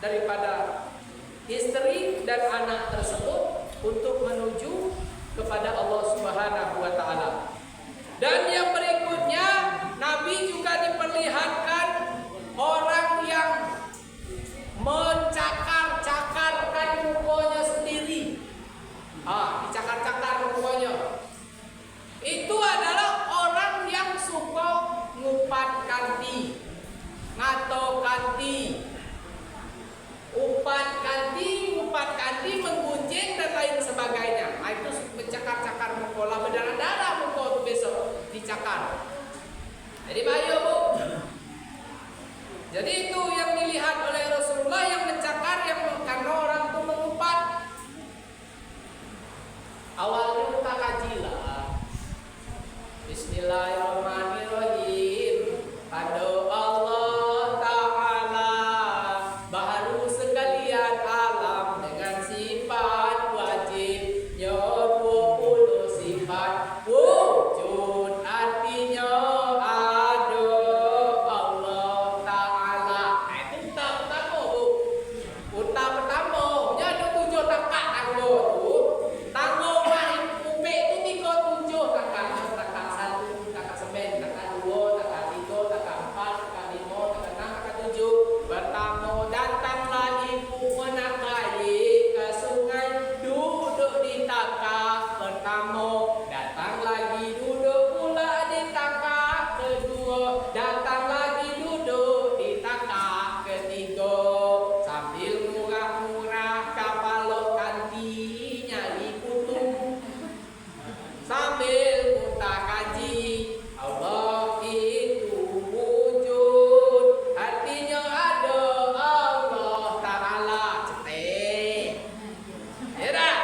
daripada istri dan anak tersebut untuk menuju kepada Allah Subhanahu wa taala. Dan yang berikutnya, Nabi juga diperlihatkan orang yang mencakar-cakarkan mukanya sendiri. Dicakar-cakar mukanya. Itu adalah orang yang suka ngupat kanti, ngato kanti, upat kanti, menggunjing dan lain sebagainya. Itu mencakar-cakar muka, berdarah-darah muka itu besok dicakar. Jadi bahaya, Bu. Jadi itu yang dilihat oleh Rasulullah, yang mencakar, yang karena orang itu mengupat. Awalnya kita kajilah. Bismillahirrahmanirrahim. Pada Allah Ta'ala, baru sekalian alam dengan sifat wajib, 20 sifat wujud, artinya ada Allah Ta'ala. Itu utama, Bu. Utama, nya ada 7 takak tanggo tu. Tanggo wahid upik tu 37 takak. Takak 1, takak 9, takak 2, takak 3, takak 4, takak 5, takak 6, takak 7. Pertama, datanglah ibu menakai ke sungai, duduk di takak pertama. Datang lagi, duduk pula di takak kedua. Datang lagi, duduk di takak ketiga. Sambil murah-murah kapalok kanti nyari kutung. Sambil muta kaji, Allah itu wujud, artinya ada Allah Ta'ala. Cetek. Ya dah?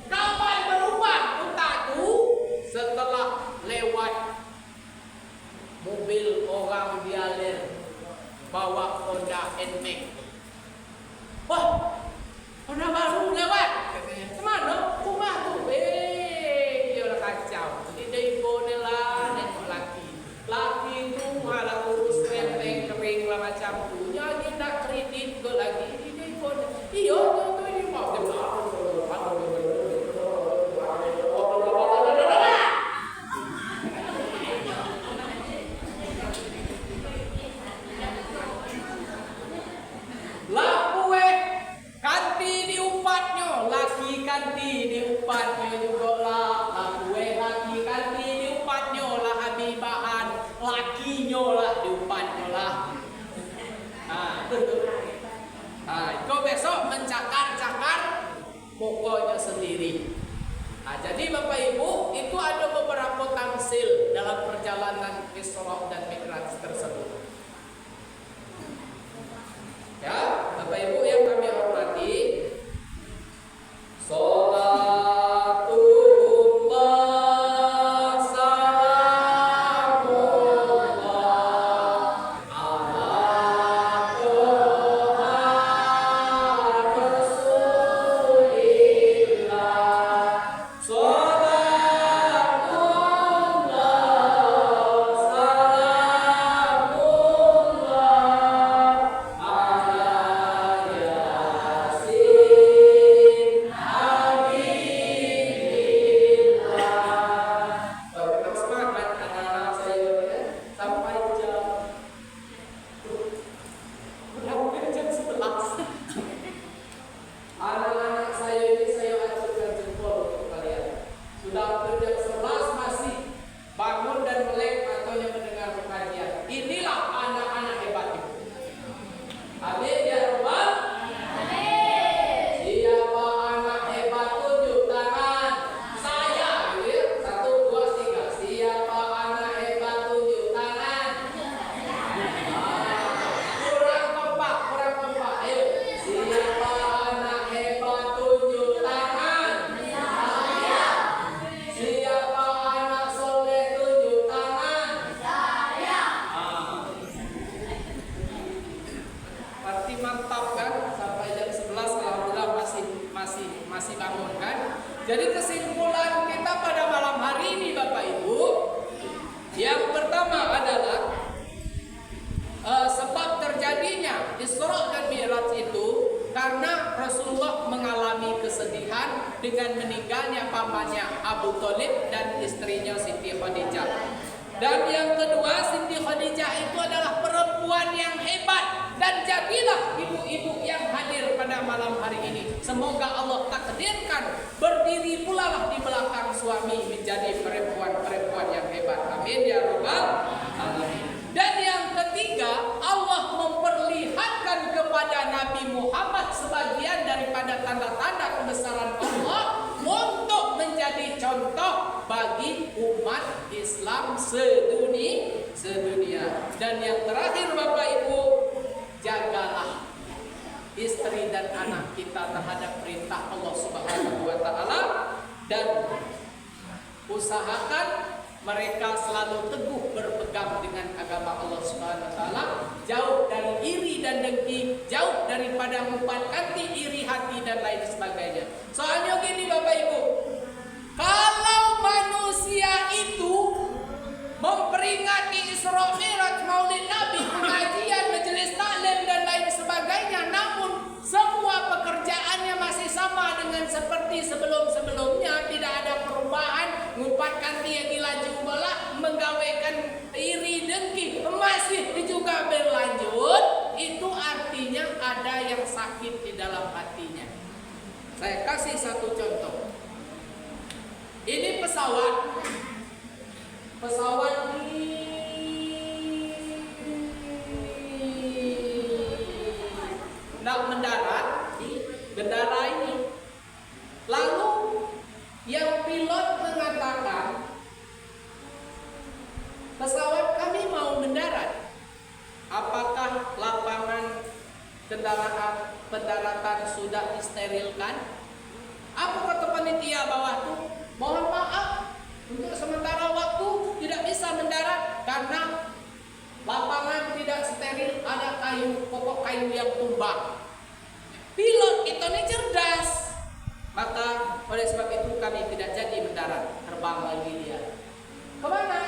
Kapan berubah muta tu? Setelah lewat mobil orang dialir bawa Honda NMAX. Wah, Honda baru lewat. Kemana? Rumah tu. Dia udah kacau. Jadi dia ibu lah nengok laki. Laki tu malah urus rempeng kering lah macam tu. Jadi nak kredit ke lagi. Dia ibu. Iya, tu ini mau dia Lapue kanti diupatnya, laki kanti diupatnya juga lah. Lapue laki kanti diupatnya lah, habibahan lakinya lah diupatnya lah. Kau besok mencakar-cakar mukanya sendiri. Jadi Bapak Ibu, itu ada beberapa tamsil dalam perjalanan Isra dan Mi'raj tersebut. Ya, Bapak Ibu yang kami hormati, Salatullah salamullah ala Toha Rasulillah. Salatullah salamullah ala Yasin Habibillah. Tetap semangat anak-anak saya ya, sampai jam berapa jam 11. Anak-anak saya ini saya acungkan jempol untuk kalian. Sudah jam 11 masih bangun dan melek ataunya mendengar pengajian. Inilah anak-anak hebat itu. Amin ya Rabbal. Siapa anak hebat tunjuk tangan. Saya gitu ya. 1, 2, 3. Siapa anak hebat tunjuk tangan. Kurang kompak. Ayo. Siapa anak hebat tunjuk tangan. Siapa anak soleh tunjuk tangan. Berarti mantap kan, sampai jam 11 alhamdulillah masih bangun kan. Jadi kesimpulan kita pada malam hari ini Bapak Ibu, yang pertama adalah sebab terjadinya Isra dan Mi'raj itu Rasulullah mengalami kesedihan dengan meninggalnya pamannya Abu Thalib dan istrinya Siti Khadijah. Dan yang kedua, Siti Khadijah itu adalah perempuan yang hebat. Dan jadilah ibu-ibu yang hadir pada malam hari ini. Semoga Allah takdirkan berdiri pula lah di belakang suami menjadi perempuan-perempuan yang hebat. Amin ya rabbal alamin. Dan yang ketiga, Allah memperlihatkan kepada Nabi Muhammad sebagian daripada tanda-tanda kebesaran Allah untuk menjadi contoh bagi umat Islam sedunia. Dan yang terakhir Bapak Ibu, jagalah istri dan anak kita terhadap perintah Allah Subhanahu wa taala dan usahakan mereka selalu teguh berpegang dengan agama Allah Subhanahu wa taala, jauh dari iri dan dengki, jauh daripada mempankanti iri hati dan lain sebagainya. Soalnya gini Bapak Ibu, kalau manusia itu memperingati Isra Mi'raj, Maulid Nabi, pengajian, majelis taklim dan lain sebagainya, namun semua pekerjaannya masih sama dengan seperti sebelum-sebelumnya, tidak ada perubahan, ngupatkan dia gila jumlah, menggawekan iri dengki, masih juga berlanjut, itu artinya ada yang sakit di dalam hatinya. Saya kasih satu contoh. Ini pesawat nak mendarat di bandara ini. Lalu yang pilot mengatakan, pesawat kami mau mendarat. Apakah lapangan pendaratan sudah disterilkan? Apa kata panitia bawah tuh? Mohon maaf, untuk sementara waktu tidak bisa mendarat karena lapangan tidak steril, ada pokok kayu yang tumbang. Pilot itu nih cerdas, maka oleh sebab itu kami tidak jadi mendarat, terbang lagi dia. Kemana?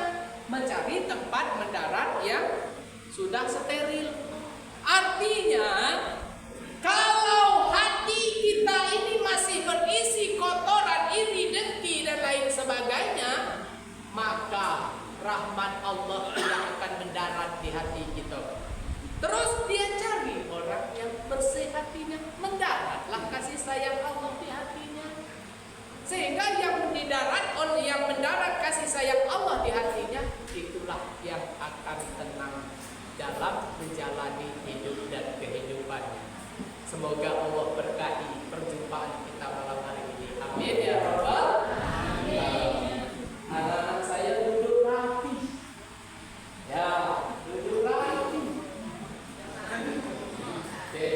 Mencari tempat mendarat yang sudah steril. Artinya, kalau hati kita ini masih berisi kotoran, iri, dengki dan lain sebagainya, maka rahmat Allah tidak akan mendarat di hati kita. Terus dia cari orang yang bersih hatinya, mendaratlah kasih sayang Allah di hatinya. Sehingga yang mendarat kasih sayang Allah di hatinya, itulah yang akan tenang dalam menjalani hidup dan kehidupannya. Semoga Allah berkahi perjumpaan kita malam hari ini. Amin ya rabbal alamin. Anak-anak saya duduk rapi. Ya, duduk rapi. Oke.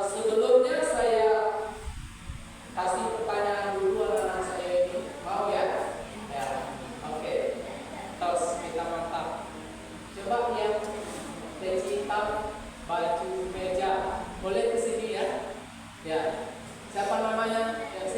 Sebelumnya saya kasih pertanyaan dulu anak-anak saya ini. Mau ya? Ya. Oke. Terus kita mantap. Coba yang peci hitam, baju meja, boleh kesini ya? Ya. Siapa namanya? Yang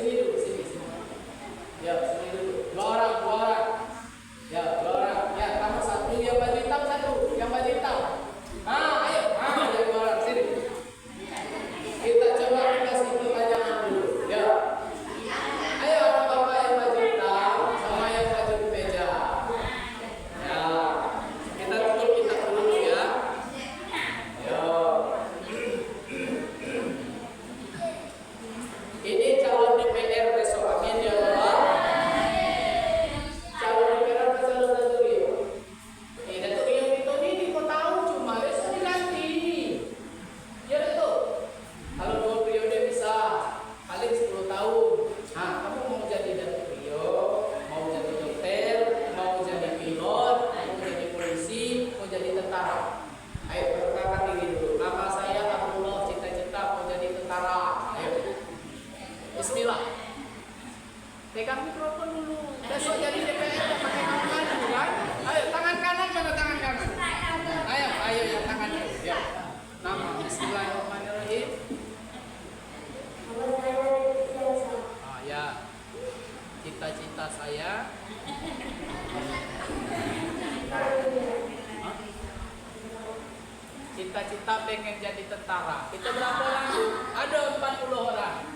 kita pengen jadi tentara. Kita berapa orang? Ada 40 orang.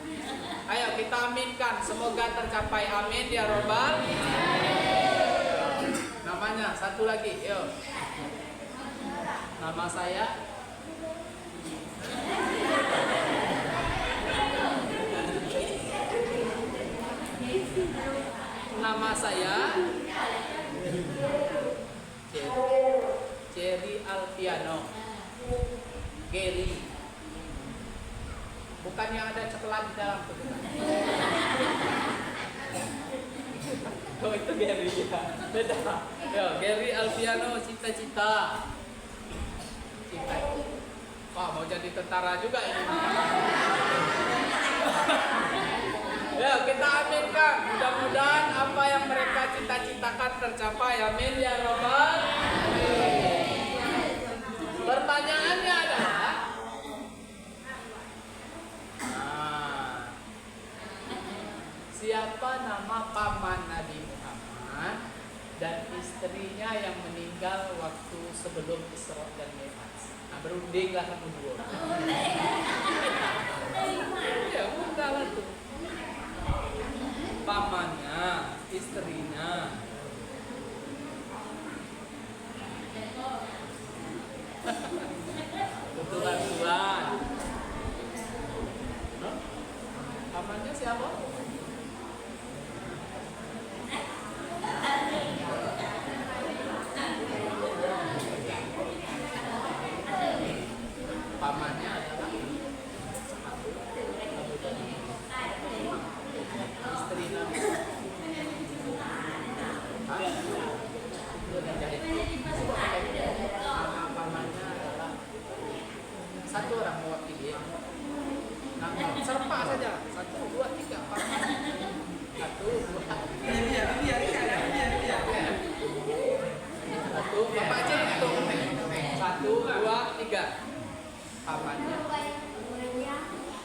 Ayo kita aminkan, semoga tercapai. Amin ya robbal. Namanya satu lagi, yuk. Nama saya Jerry Alfiano. Gary. Bukan yang ada coklat di dalam tuh. Oh itu Gary ya. Beda. Yo, Gary Alfiano, cita-cita. Wah, mau jadi tentara juga ini. Ya, kita aminkan. Mudah-mudahan apa yang mereka cita-citakan tercapai. Amin ya robbal. Pertanyaannya adalah, siapa nama paman Nabi Muhammad dan istrinya yang meninggal waktu sebelum Isra dan Mi'raj? Nah, berundinglah kamu dua. Ya, mudah lah tuh. Pamannya, istrinya. Betulan-betulan. Pamannya siapa? Pamannya adalah istri Nabi. Pamannya adalah satu orang mewakili. Nah, serpa saja. 1, 2, 3. Paman. 1, 2. Satu, Bapak aja hitung. 1, 2, 3. Pamannya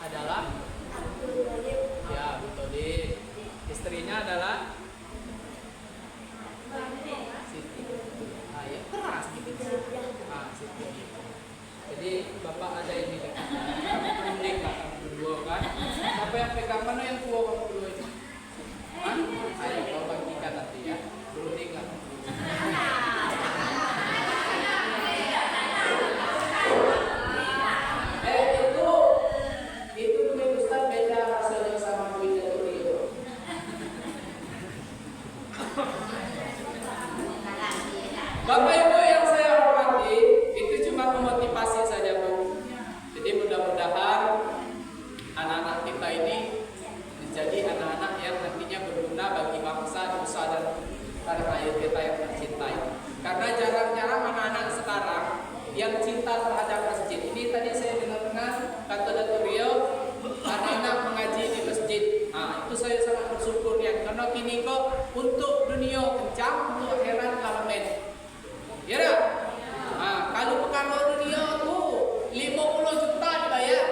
adalah ya betul. Istrinya adalah Siti. Ah ya keras gitu. Siti. Jadi Bapak ada ini unik lah berdua kan. Siapa yang pegang, mana yang tua kamu berdua ini? Ayo kau bagikan nanti ya. Berunding lah. Itu duit Ustaz beda rasanya sama duit Rio. Bapak Ibu yang saya hormati, itu cuma memotivasi saja Bu. Jadi mudah-mudahan anak-anak kita ini menjadi anak-anak yang nantinya berguna bagi bangsa, nusa dan tanah air kita yang tercintai. Karena jarang-jarang anak-anak sekarang yang cinta terhadap masjid. Ini tadi saya dengar kata Dato' Rio, anak-anak mengaji di masjid. Nah, itu saya sangat bersyukur ya, karena kini kok untuk dunia kencang, untuk akhirat kalamen. Ya dah? Nah, kalau perkara dunia tu 50 juta dibayar,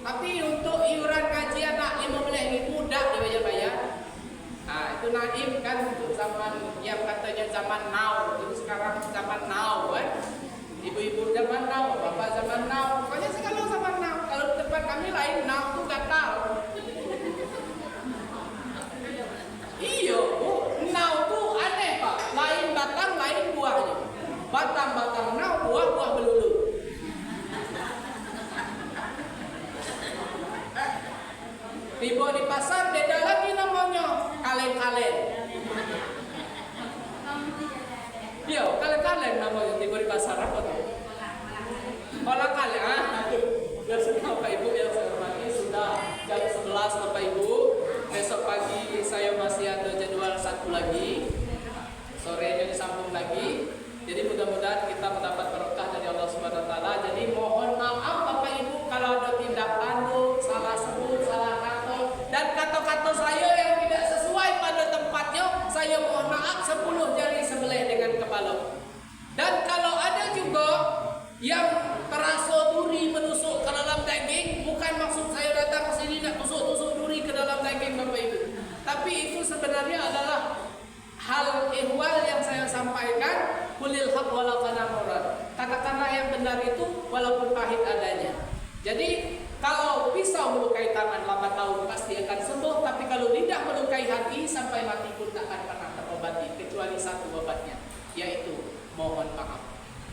tapi untuk iuran gaji anak 15.000 dah dibayar-bayar. Nah, itu naim kan zaman yang katanya zaman now, itu sekarang zaman now kan. Ibu-ibu zaman now, bapak zaman now, pokoknya sekarang zaman now. Kalau di tempat kami lain, now tuh gatal. Iya, Bu, now tuh aneh Pak. Lain batang, lain buahnya. Batang-batang now, buah-buah belulu. Tiba di pasar beda lagi namanya, kalen-kalen. Iya, kalen-kalen namanya tiba di pasar apa tuh? Olah kalen, biar semua Bapak Ibu yang saya hormati, sudah jam 11 Bapak Ibu. Besok pagi saya masih ada jadwal satu lagi, sorenya disambung lagi. Jadi mudah-mudahan kita mendapat berkah dari Allah Subhanahu Wa Taala. Jadi mohon maaf Bapak Ibu kalau ada tindak tanduk, salah sebut, salah kata, dan kata-kata saya yang tidak sesuai pada tempatnya, saya mohon maaf 10 jari sebelah dengan kepala. Dan kalau ada juga yang terasa duri menusuk ke dalam daging, bukan maksud saya datang ke sini nak tusuk-tusuk duri ke dalam daging Bapak Ibu. Tapi itu sebenarnya adalah hal ihwal yang saya sampaikan, kulil haq wala qana murad. Katakanlah yang benar itu walaupun pahit adanya. Jadi kalau pisau melukai tangan lambat laun pasti akan sembuh, tapi kalau lidah melukai hati sampai mati pun tak akan pernah terobati kecuali satu obatnya, yaitu mohon maaf.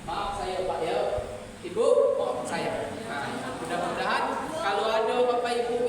Maaf saya Pak ya, Ibu, maaf saya. Nah, mudah-mudahan kalau ada Bapak Ibu